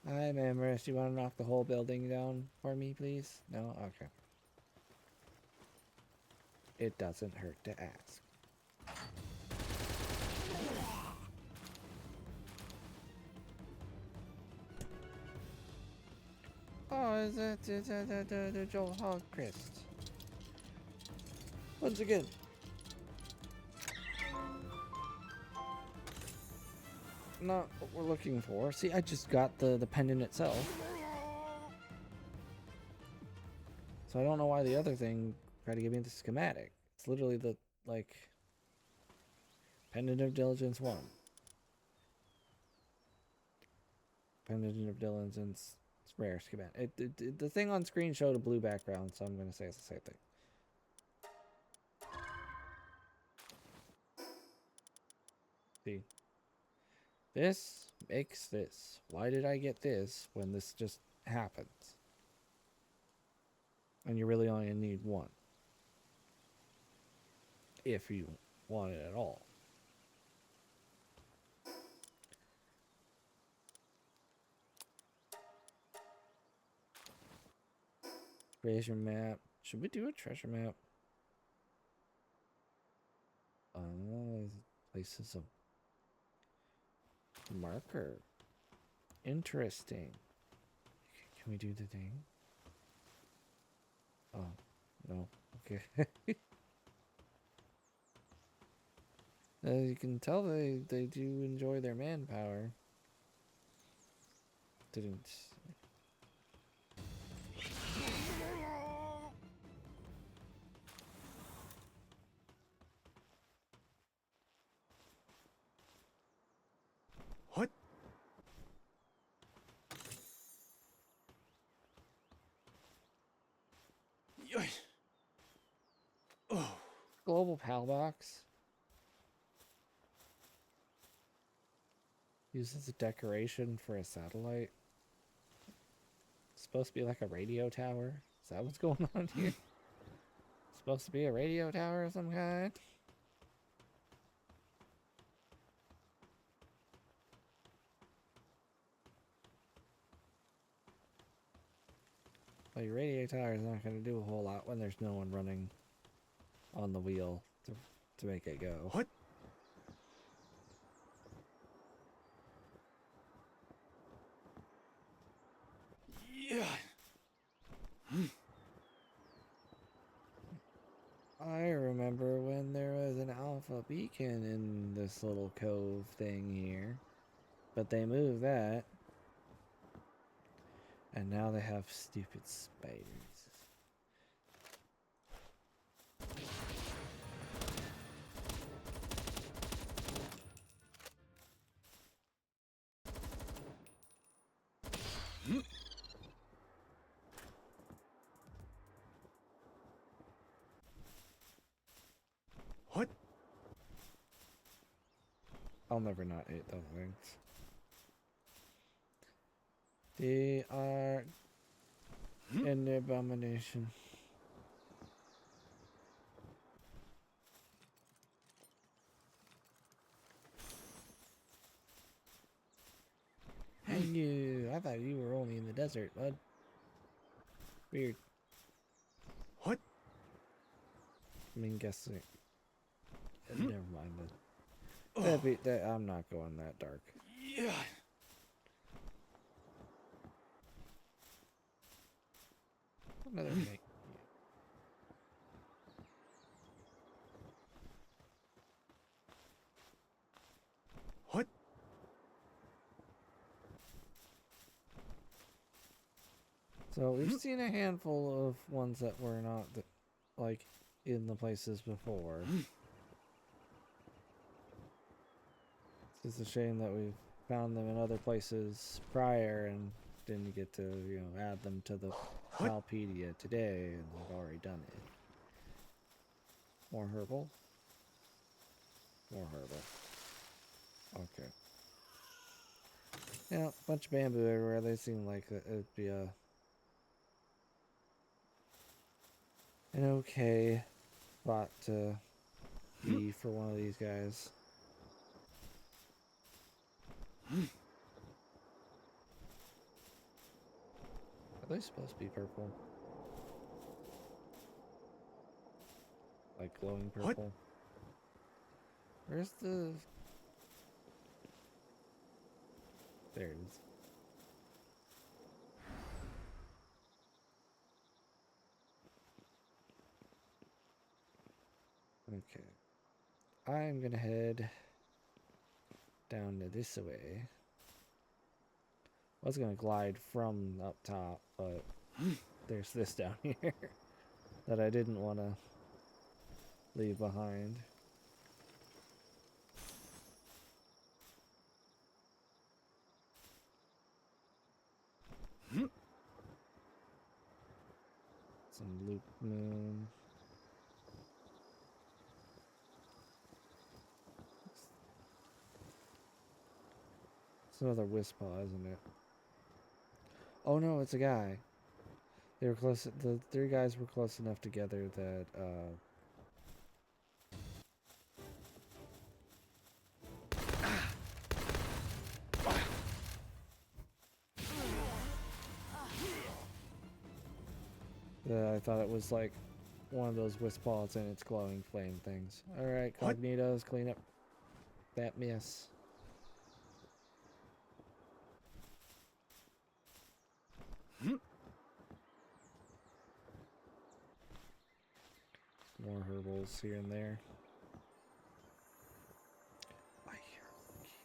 Hi, Mammoth. You want to knock the whole building down for me, please? No? Okay. It doesn't hurt to ask. Oh, is that the Joel Hog Crest? Once again. Not what we're looking for. See, I just got the pendant itself. So I don't know why the other thing tried to give me the schematic. It's literally the, like, Pendant of Diligence 1. Pendant of Diligence rare schematic. The thing on screen showed a blue background, so I'm going to say it's the same thing. See? This makes this. Why did I get this when this just happens? And you really only need one. If you want it at all. Treasure map. Should we do a treasure map? Places of marker. Interesting. Can we do the thing? Oh, no. Okay. As you can tell, they do enjoy their manpower. Didn't. little PAL box used as a decoration for a satellite. It's supposed to be like a radio tower. Is that what's going on here? Supposed to be a radio tower of some kind? Well, your radio tower is not going to do a whole lot when there's no one running on the wheel to make it go. What? Yeah. I remember when there was an alpha beacon in this little cove thing here, but they moved that, and now they have stupid spiders. What? I'll never not hit those things. They are an abomination. Hey you, I thought you were only in the desert, bud. Weird. What? I mean, guessing. Never mind then. I'm not going that dark. Yeah. Another thing. What? So we've seen a handful of ones that were not like in the places before. It's a shame that we've found them in other places prior and didn't get to, you know, add them to the Palpedia today, and we've already done it. More herbal? More herbal. Okay. Yeah, bunch of bamboo everywhere. They seem like it'd be an okay spot to be for one of these guys. Are they supposed to be purple? Like glowing purple? What? Where's the... There it is. Okay. I'm gonna head down to this way. I was gonna glide from up top, but there's this down here that I didn't want to leave behind. Some loop moon. It's another Wispa, isn't it? Oh no, it's a guy. They were close. The three guys were close enough together that I thought it was like one of those Wispas and its glowing flame things. All right, Cognitos, clean up that mess. More herbals here and there. I hear a monkey.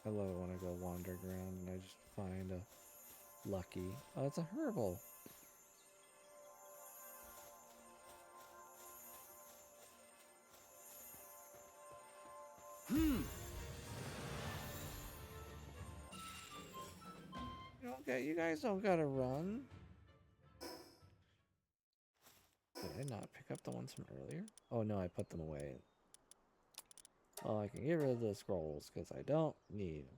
I love it when I go wander around and I just find a lucky. Oh, it's a herbal. You guys don't gotta run. Did I not pick up the ones from earlier? Oh no, I put them away. Well, I can get rid of the scrolls because I don't need them.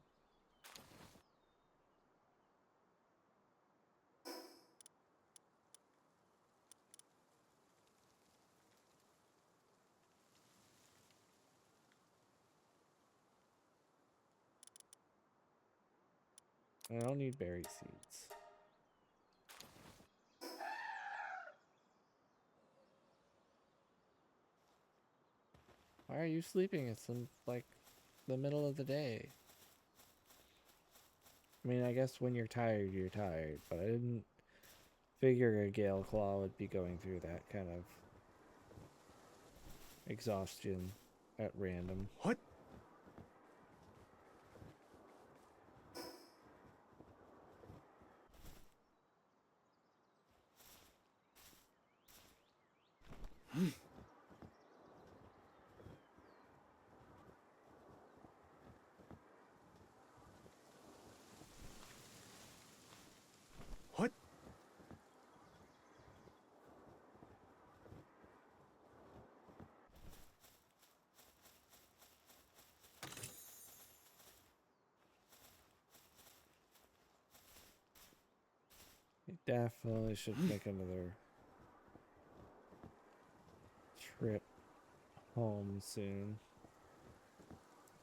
I don't need berry seeds. Why are you sleeping? It's like the middle of the day. I mean, I guess when you're tired, but I didn't figure a Gale Claw would be going through that kind of exhaustion at random. What? What? You definitely should make another trip home soon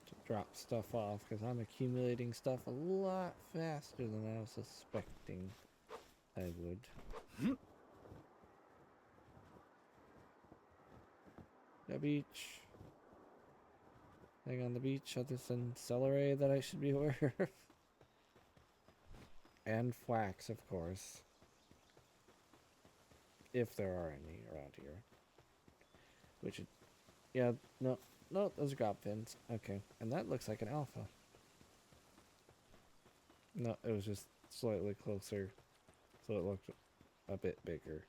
to drop stuff off because I'm accumulating stuff a lot faster than I was suspecting I would. The beach. Thing on the beach other than celery that I should be aware of. And flax, of course. If there are any around here. Which, yeah, no, those are gob fins. Okay, and that looks like an alpha. No, it was just slightly closer, so it looked a bit bigger.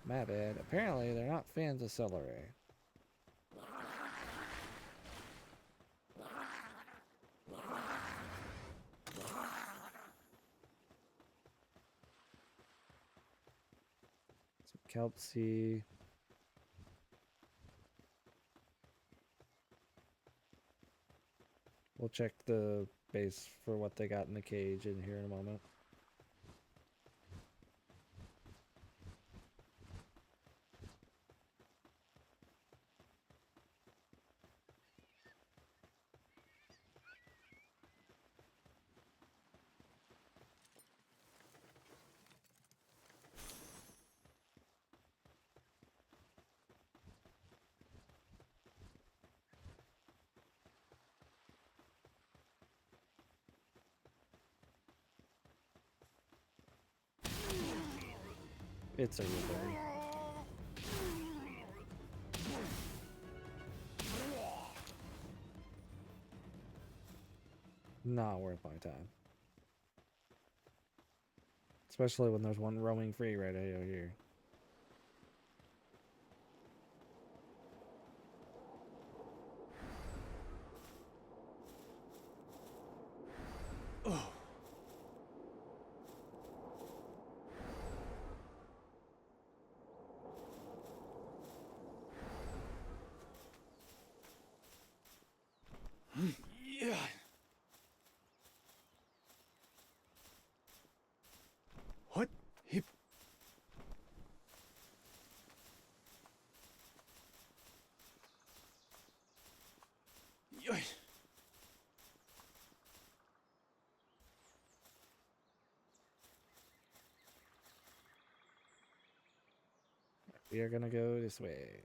My bad. Apparently, they're not fans of celery. Some kelp seed. We'll check the base for what they got in the cage in here in a moment. It's a river. Not worth my time. Especially when there's one roaming free right out here. Oh. Yeah. What? Hip. Yoy. We are gonna go this way.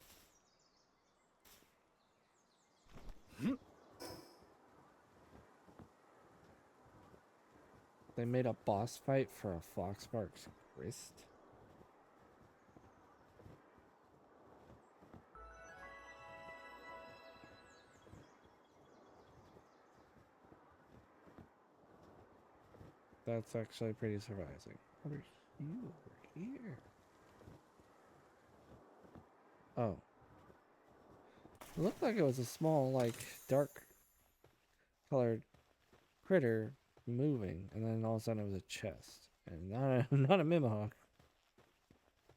They made a boss fight for a Foxpark's wrist. That's actually pretty surprising. What are you over here? Oh. It looked like it was a small, like, dark colored critter moving, and then all of a sudden it was a chest, and not a not a Mimihawk.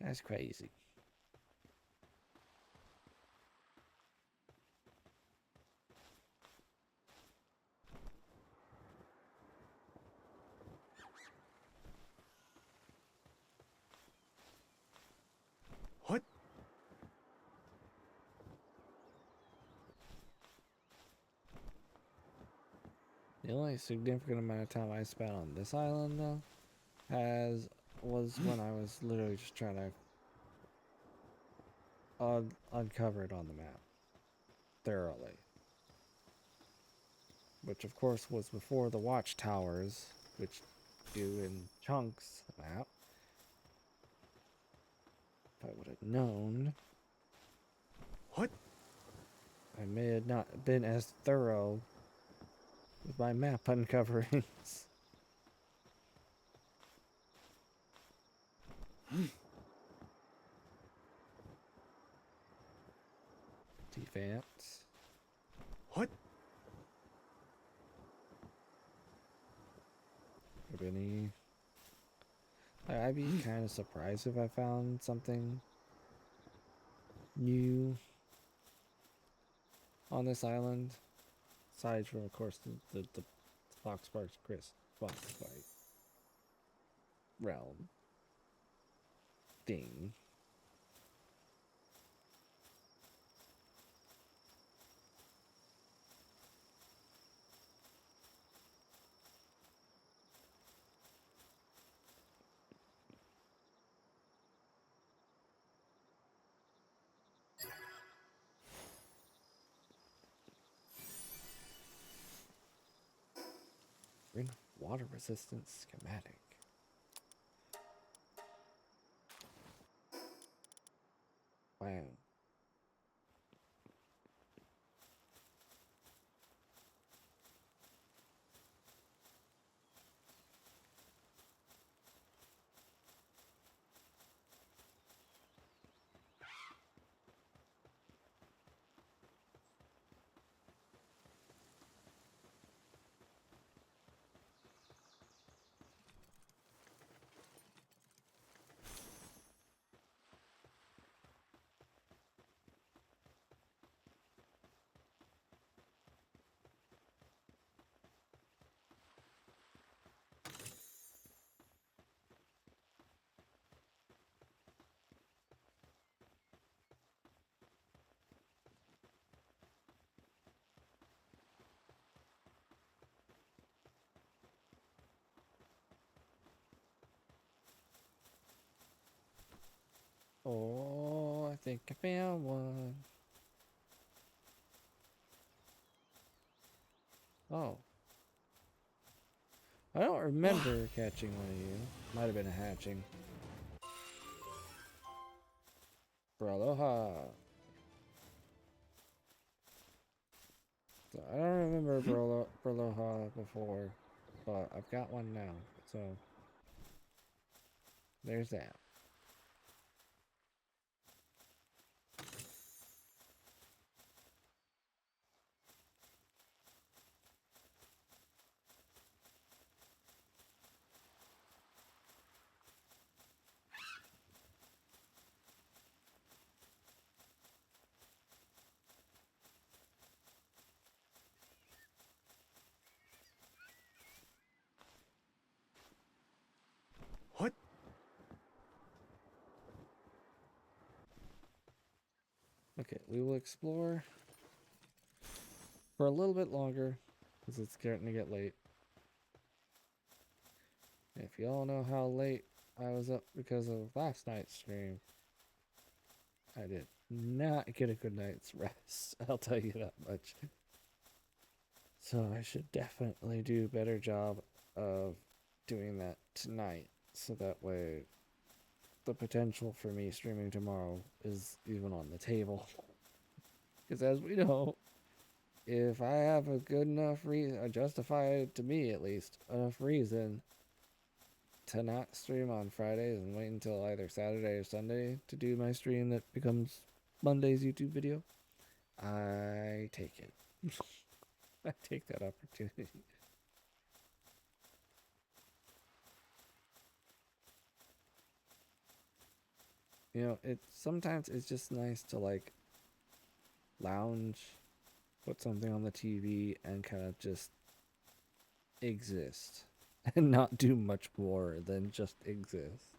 That's crazy. What? The only significant amount of time I spent on this island, though, was when I was literally just trying to uncover it on the map thoroughly. Which, of course, was before the watchtowers, which do in chunks the map. If I would have known, What? I may have not been as thorough with my map uncoverings. Defense. What? Any? I'd be kind of surprised if I found something new on this island, aside from, of course, the Fox Sparks Chris boss fight realm thing. Water resistance schematic. Wow. Oh, I think I found one. Oh. I don't remember catching one of you. Might have been a hatching. Braloha. So I don't remember Braloha before, but I've got one now. So there's that. What? Okay, we will explore for a little bit longer because it's starting to get late. If you all know how late I was up because of last night's stream, I did not get a good night's rest. I'll tell you that much. So I should definitely do a better job of doing that tonight, so that way the potential for me streaming tomorrow is even on the table. Because as we know, if I have a good enough reason, a justified, to me at least, enough reason to not stream on Fridays and wait until either Saturday or Sunday to do my stream that becomes Monday's YouTube video, I take it. I take that opportunity. You know, it sometimes it's just nice to like lounge, put something on the TV, and kind of just exist and not do much more than just exist.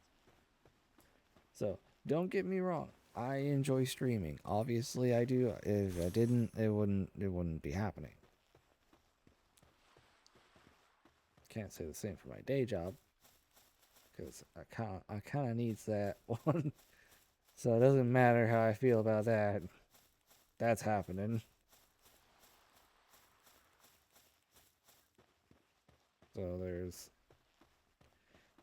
So don't get me wrong, I enjoy streaming. Obviously, I do. If I didn't, it wouldn't be happening. Can't say the same for my day job because I kind of needs that one. So it doesn't matter how I feel about that. That's happening. So there's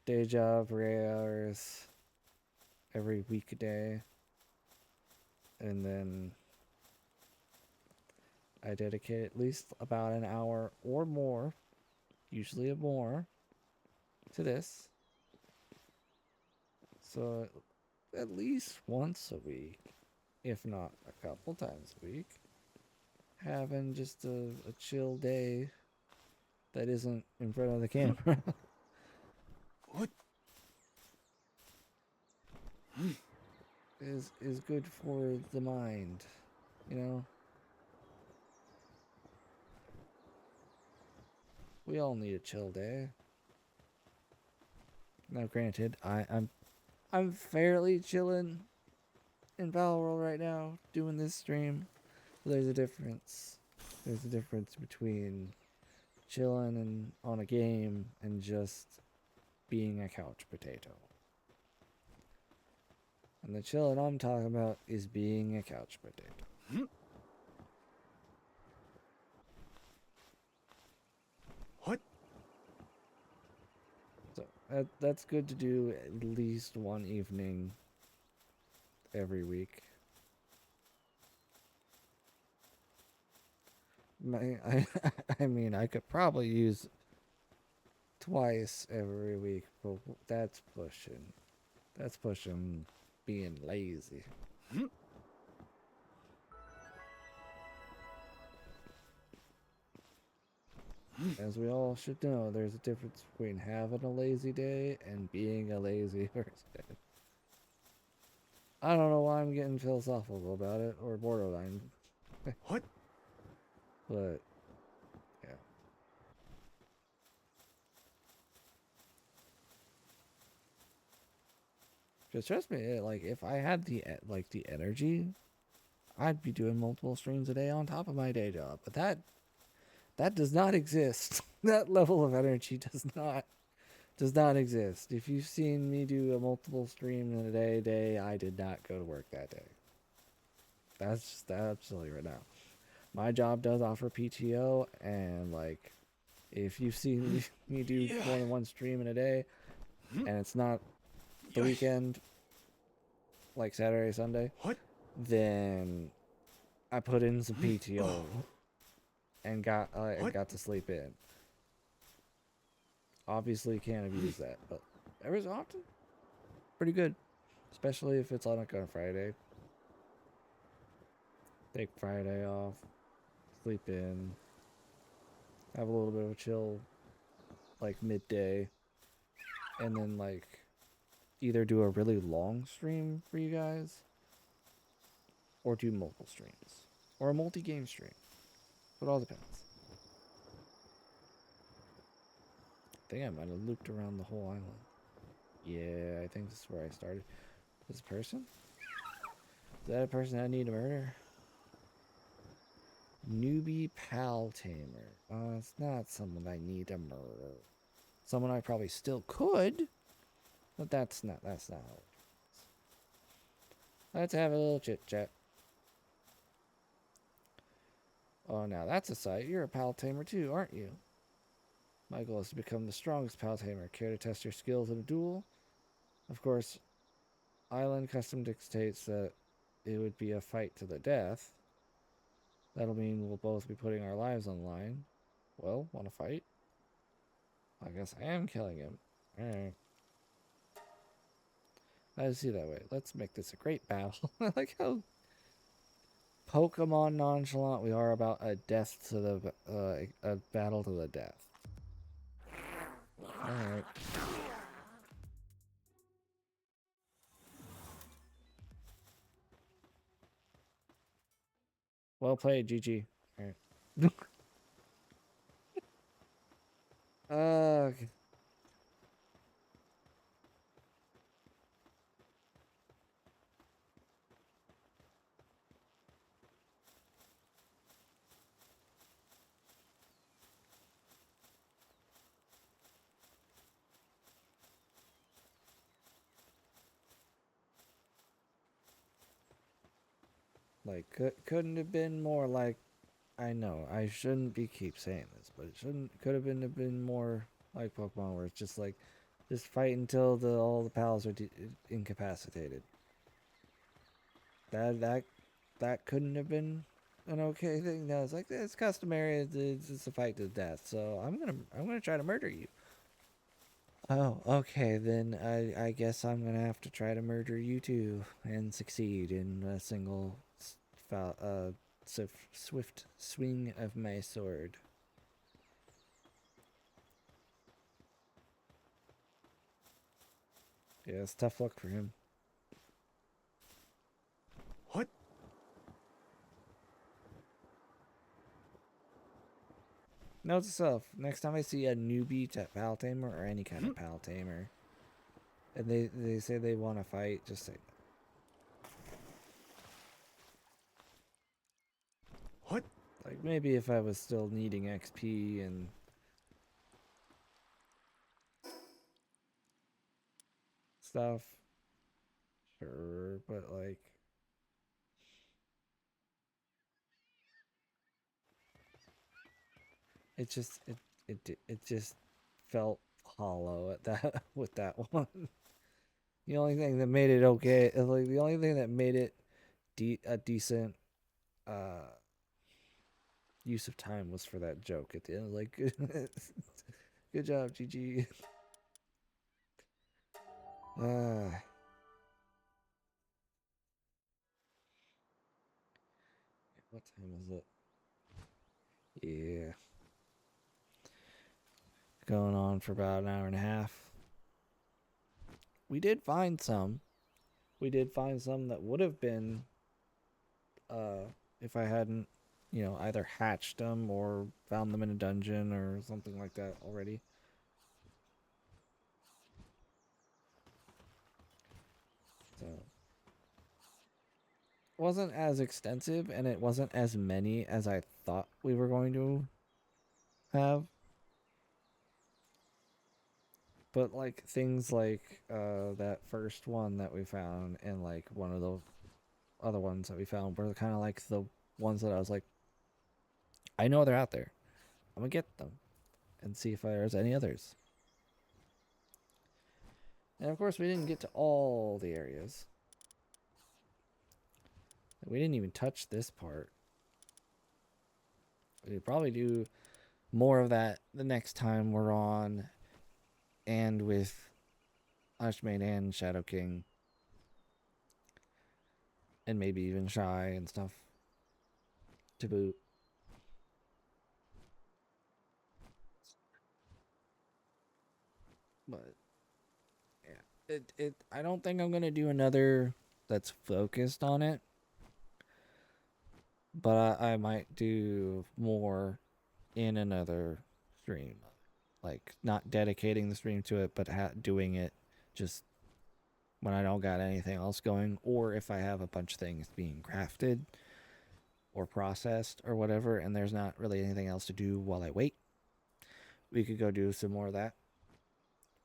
day job, 8 hours every weekday, and then I dedicate at least about an hour or more, usually more, to this. So at least once a week, if not a couple times a week, having just a chill day that isn't in front of the camera What? is good for the mind, you know? We all need a chill day. Now granted, I'm fairly chilling in Palworld right now doing this stream. There's a difference. There's a difference between chilling and on a game and just being a couch potato. And the chilling I'm talking about is being a couch potato. What? So that's good to do at least one evening every week. I mean, I could probably use twice every week, but that's pushing. That's pushing being lazy. As we all should know, there's a difference between having a lazy day and being a lazy person. I don't know why I'm getting philosophical about it, or borderline, What? but yeah. Just trust me, like if I had the energy, I'd be doing multiple streams a day on top of my day job. But that does not exist. That level of energy does not exist. If you've seen me do a multiple stream in a day, I did not go to work that day. That's just absolutely right now. My job does offer PTO, and like, if you've seen me do more than one stream in a day, and it's not the weekend, like Saturday, Sunday, What? then I put in some PTO and got to sleep in. Obviously, can't abuse that, but every so often, pretty good, especially if it's on like on a Friday. Take Friday off, sleep in, have a little bit of a chill, like midday, and then like either do a really long stream for you guys, or do multiple streams, or a multi-game stream. It all depends. I think I might have looped around the whole island. Yeah, I think this is where I started. This person? Is that a person I need to murder? Newbie pal tamer. It's not someone I need to murder. Someone I probably still could, but that's not how it works. Let's have a little chit chat. Oh, now that's a sight. You're a pal tamer too, aren't you? My goal is to become the strongest pal tamer. Care to test your skills in a duel? Of course, Island custom dictates that it would be a fight to the death. That'll mean we'll both be putting our lives on the line. Well, want to fight? I guess I am killing him. Alright. I see that way. Let's make this a great battle. I like how Pokemon nonchalant we are about a death to the a battle to the death. Alright. Well played, GG. Alright. Okay. Like, couldn't have been more like. I know I shouldn't be keep saying this, but it shouldn't. Could have been more like Pokemon, where it's just like, just fight until all the pals are incapacitated. That couldn't have been an okay thing. No, it's like it's customary. It's a fight to the death. So I'm gonna try to murder you. Oh, okay. Then I guess I'm gonna have to try to murder you too and succeed in a single swift swing of my sword. Yeah, it's tough luck for him. What? Note to self: next time I see a newbie pal tamer or any kind of pal tamer, and they say they want to fight, just say What? like maybe if I was still needing XP and stuff, sure, but like it just it just felt hollow at that with that one. The only thing that made it okay, like the only thing that made it a decent uh use of time was for that joke at the end. Like, good job, GG. Uh, what time is it? Yeah, going on for about an hour and a half. We did find some. We did find some that would have been, if I hadn't, either hatched them or found them in a dungeon or something like that already. So, it wasn't as extensive and it wasn't as many as I thought we were going to have. But like things like that first one that we found and like one of the other ones that we found were kind of like the ones that I was like, I know they're out there. I'm gonna get them and see if there's any others. And of course, we didn't get to all the areas. We didn't even touch this part. We'd probably do more of that the next time we're on and with Archmage and Shadow King. And maybe even Shy and stuff to boot. But yeah, I don't think I'm gonna do another that's focused on it. But I might do more in another stream. Like not dedicating the stream to it, but doing it just when I don't got anything else going, or if I have a bunch of things being crafted or processed or whatever, and there's not really anything else to do while I wait, we could go do some more of that.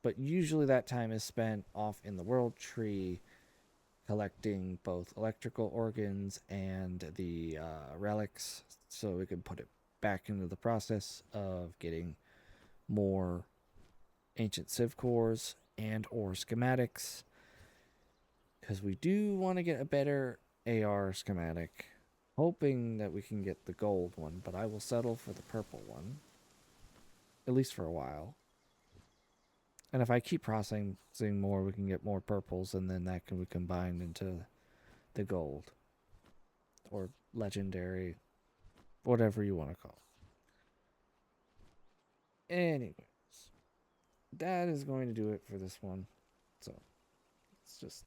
But usually that time is spent off in the world tree collecting both electrical organs and the relics so we can put it back into the process of getting more ancient civ cores and or schematics, because we do want to get a better AR schematic, hoping that we can get the gold one, but I will settle for the purple one, at least for a while. And if I keep processing more, we can get more purples, and then that can be combined into the gold or legendary, whatever you want to call it. Anyways, that is going to do it for this one. So it's just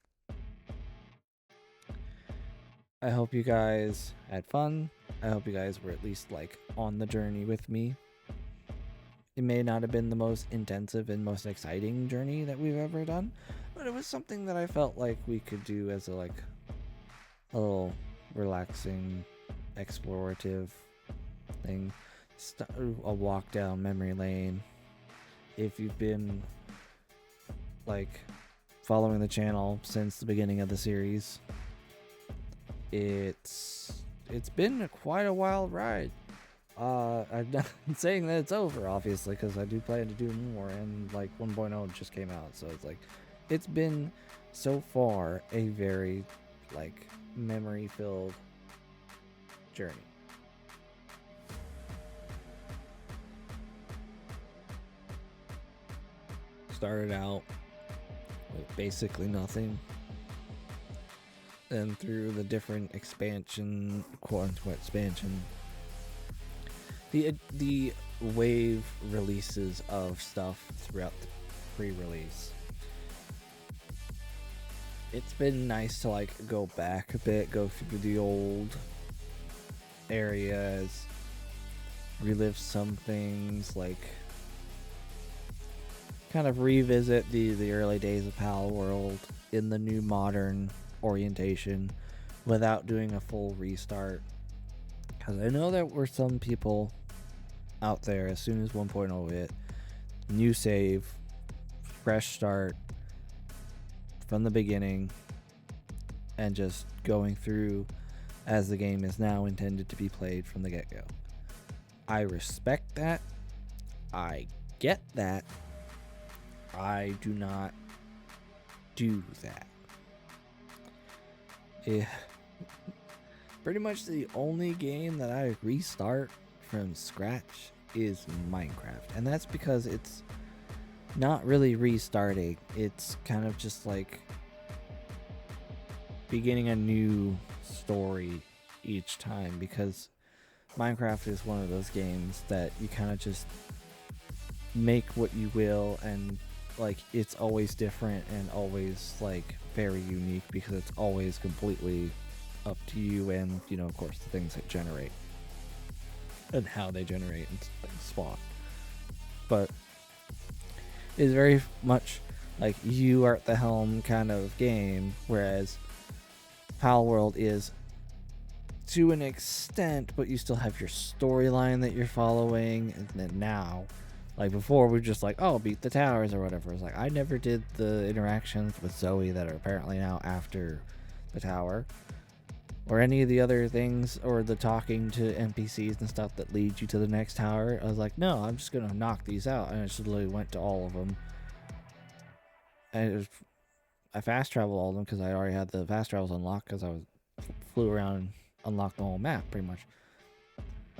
I hope you guys had fun. I hope you guys were at least like on the journey with me. It may not have been the most intensive and most exciting journey that we've ever done, but it was something that I felt like we could do as a little relaxing, explorative thing. A walk down memory lane. If you've been like following the channel since the beginning of the series, it's been quite a wild ride. I'm not saying that it's over, obviously, because I do plan to do more, and like 1.0 just came out, so it's like it's been so far a very like memory-filled journey. Started out with basically nothing, and through the different expansion, quote-unquote expansion, the wave releases of stuff throughout the pre-release, it's been nice to like go back a bit, go through the old areas, relive some things, like kind of revisit the early days of Palworld in the new modern orientation without doing a full restart. Because I know there were some people out there, as soon as 1.0 hit, new save, fresh start from the beginning, and just going through as the game is now intended to be played from the get-go. I respect that. I get that. I do not do that. Yeah. Pretty much the only game that I restart from scratch is Minecraft, and that's because it's not really restarting. It's kind of just like beginning a new story each time, because Minecraft is one of those games that you kind of just make what you will, and like it's always different and always like very unique because it's always completely up to you, and you know, of course, the things that generate and how they generate and spawn. But it's very much like you are at the helm kind of game, whereas Palworld is to an extent, but you still have your storyline that you're following. And then now, like before, we're just like, oh, beat the towers or whatever. It's like I never did the interactions with Zoe that are apparently now after the tower, or any of the other things, or the talking to NPCs and stuff that lead you to the next tower. I was like, no, I'm just gonna knock these out, and I just literally went to all of them. And I fast traveled all of them because I already had the fast travels unlocked, because I flew around and unlocked the whole map pretty much.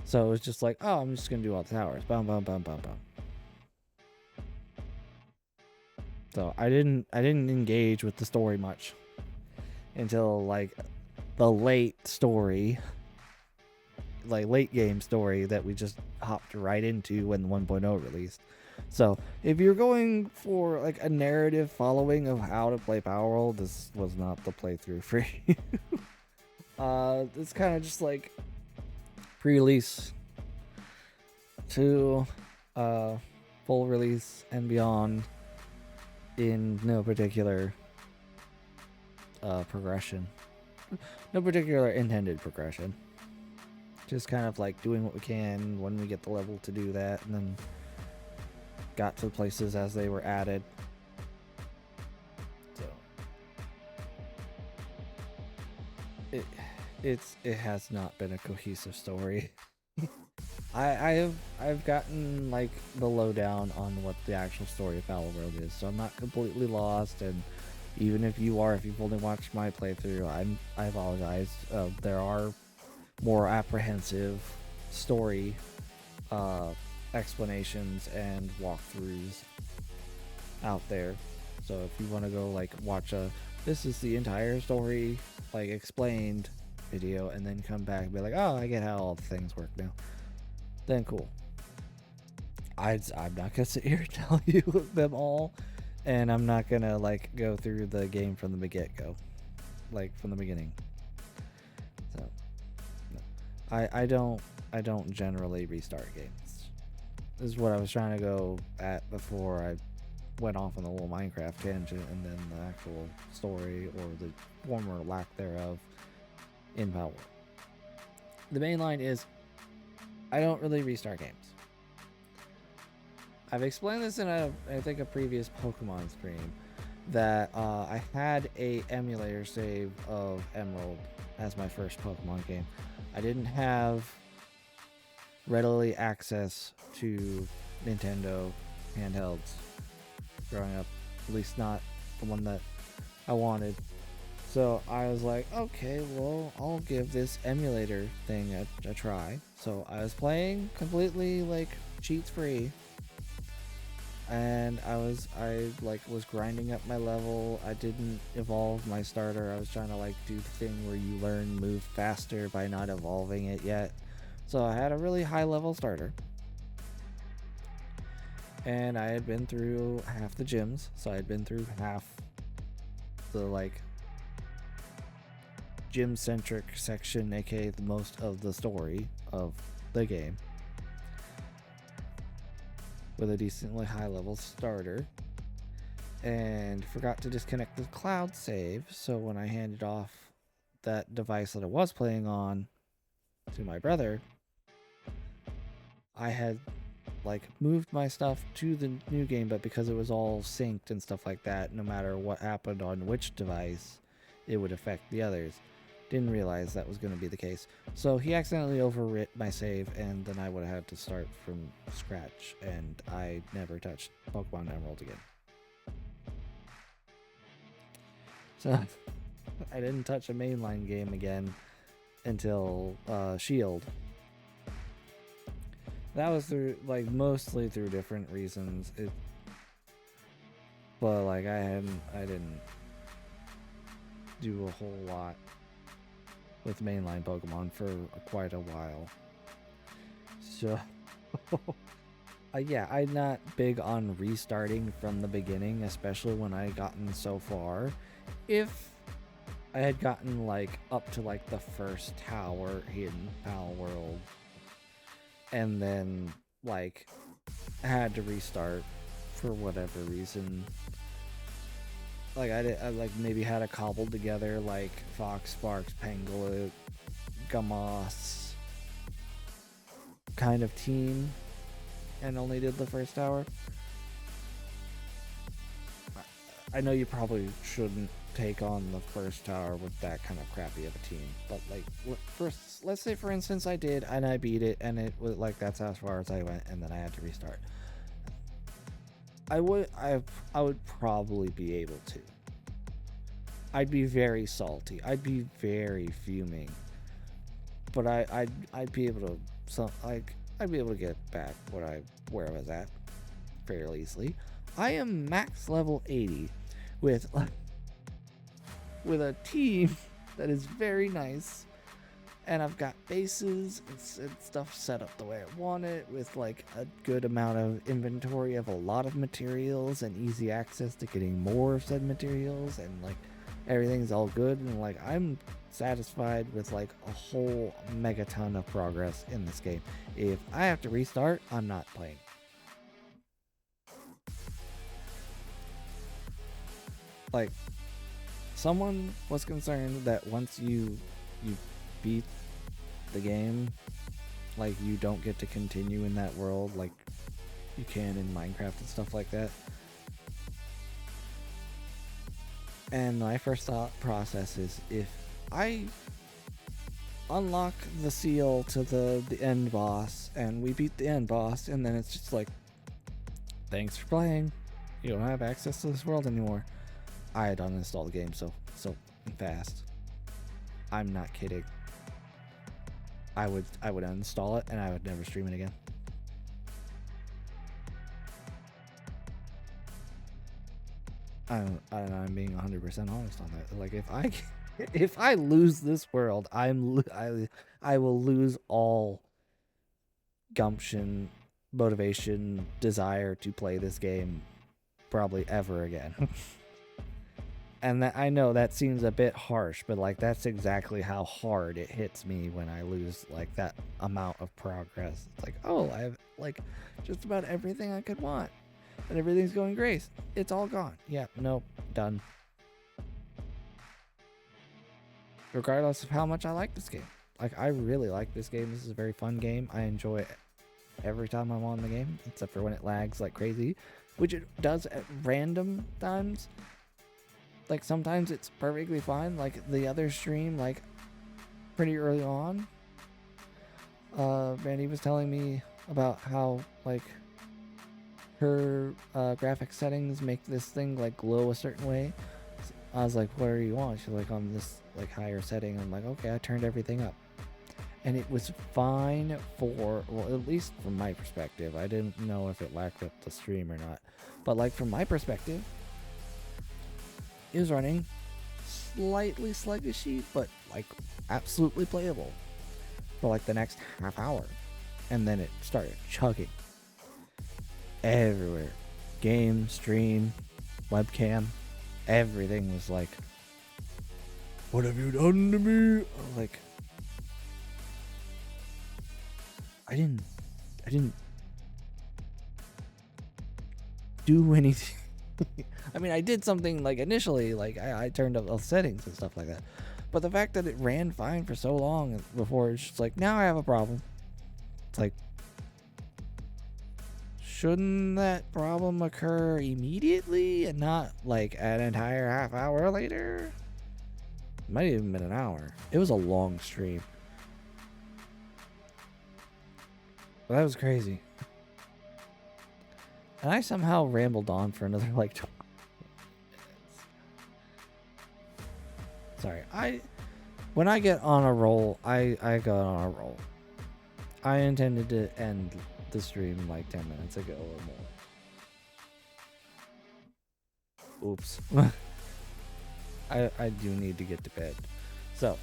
So it was just like, oh, I'm just gonna do all the towers. Bum bum bum bum bum. So I didn't engage with the story much until like the late story, like late game story that we just hopped right into when 1.0 released. So if you're going for like a narrative following of how to play Palworld, this was not the playthrough for you. It's kind of just like pre-release to full release and beyond in no particular progression. No particular intended progression. Just kind of like doing what we can when we get the level to do that, and then got to the places as they were added. So it has not been a cohesive story. I've gotten like the lowdown on what the actual story of Palworld is, so I'm not completely lost. And even if you've only watched my playthrough, I apologize. There are more apprehensive story explanations and walkthroughs out there. So if you want to go like watch this is the entire story like explained video, and then come back and be like, oh, I get how all the things work now, then cool. I'm not gonna sit here and tell you them all, and I'm not gonna like go through the game from the get-go, like from the beginning. I don't generally restart games. This is what I was trying to go at before I went off on the little Minecraft tangent, and then the actual story or the former lack thereof in Palworld. The main line is I don't really restart games. I've explained this in I think a previous Pokemon stream that I had a emulator save of Emerald as my first Pokemon game. I didn't have readily access to Nintendo handhelds growing up, at least not the one that I wanted. So I was like, okay, well, I'll give this emulator thing a try. So I was playing completely like cheats free, and I was grinding up my level. I didn't evolve my starter. I was trying to like do the thing where you learn move faster by not evolving it yet. So I had a really high level starter, and I had been through half the gyms. So I had been through half the like gym centric section, aka the most of the story of the game, with a decently high level starter, and forgot to disconnect the cloud save. So when I handed off that device that I was playing on to my brother, I had like moved my stuff to the new game, but because it was all synced and stuff like that, no matter what happened on which device, it would affect the others. Didn't realize that was going to be the case. So he accidentally overwrit my save, and then I would have had to start from scratch, and I never touched Pokemon Emerald again. So I didn't touch a mainline game again until Shield. That was through like mostly through different reasons. But like I didn't do a whole lot with mainline Pokemon for quite a while. So yeah, I'm not big on restarting from the beginning, especially when I gotten so far. If I had gotten like up to like the first tower in Palworld, and then like had to restart for whatever reason, like I like maybe had a cobbled together like Fox, Sparks, Pangolin, Gamos kind of team, and only did the first tower. I know you probably shouldn't take on the first tower with that kind of crappy of a team, but like first, let's say for instance I did and I beat it, and it was like that's as far as I went, and then I had to restart. I would probably be able to. I'd be very salty. I'd be very fuming. But I'd be able to I'd be able to get back where I was at fairly easily. I am max level 80 with a team that is very nice, and I've got bases and stuff set up the way I want it, with like a good amount of inventory of a lot of materials and easy access to getting more of said materials, and like everything's all good, and like I'm satisfied with like a whole megaton of progress in this game. If I have to restart, I'm not playing. Like, someone was concerned that once you beat the game, like you don't get to continue in that world like you can in Minecraft and stuff like that. And my first thought process is, if I unlock the seal to the end boss and we beat the end boss, and then it's just like, thanks for playing, you don't have access to this world anymore, I had uninstalled the game so fast. I'm not kidding. I would uninstall it and I would never stream it again. I don't know, I'm being 100% honest on that. Like if I lose this world, I will lose all gumption, motivation, desire to play this game probably ever again. And that, I know that seems a bit harsh, but like that's exactly how hard it hits me when I lose like that amount of progress. It's like, oh, I have like just about everything I could want, and everything's going great. It's all gone. Yeah, nope, done. Regardless of how much I like this game, like I really like this game. This is a very fun game. I enjoy it every time I'm on the game, except for when it lags like crazy, which it does at random times. Like sometimes it's perfectly fine. Like the other stream, like pretty early on, Randy was telling me about how like her graphic settings make this thing like glow a certain way. I was like, what are you on? She's like, on this like higher setting. I'm like, okay, I turned everything up. And it was fine for, well, at least from my perspective. I didn't know if it lacked up the stream or not. But like from my perspective, it was running slightly sluggishy, but like absolutely playable for like the next half hour. And then it started chugging everywhere. Game, stream, webcam, everything was like, what have you done to me? I was like, I didn't do anything. I mean, I did something like initially, like I turned up the settings and stuff like that. But the fact that it ran fine for so long before it's just like, now I have a problem. It's like, shouldn't that problem occur immediately and not like an entire half hour later? It might have even been an hour. It was a long stream. But that was crazy. And I somehow rambled on for another like 20 minutes. Sorry, when I get on a roll, I go on a roll. I intended to end the stream like 10 minutes ago or more. Oops. I do need to get to bed. So,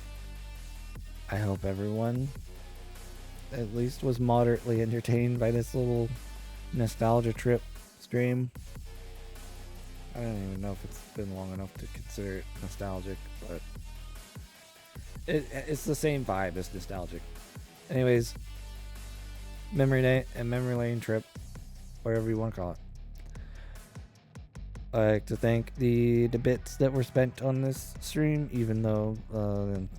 I hope everyone at least was moderately entertained by this little nostalgia trip stream. I don't even know if it's been long enough to consider it nostalgic, but it's the same vibe as nostalgic. Anyways, memory lane trip, whatever you want to call it. I'd like to thank the bits that were spent on this stream, even though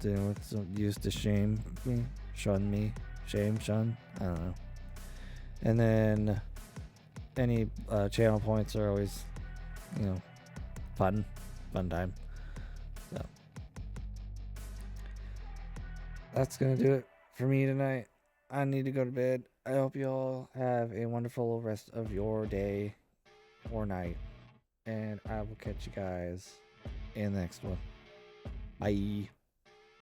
it's used to shame me, shun me, shun, I don't know. And then any channel points are always, fun time. So that's gonna do it for me tonight. I need to go to bed. I hope you all have a wonderful rest of your day or night, and I will catch you guys in the next one. Bye.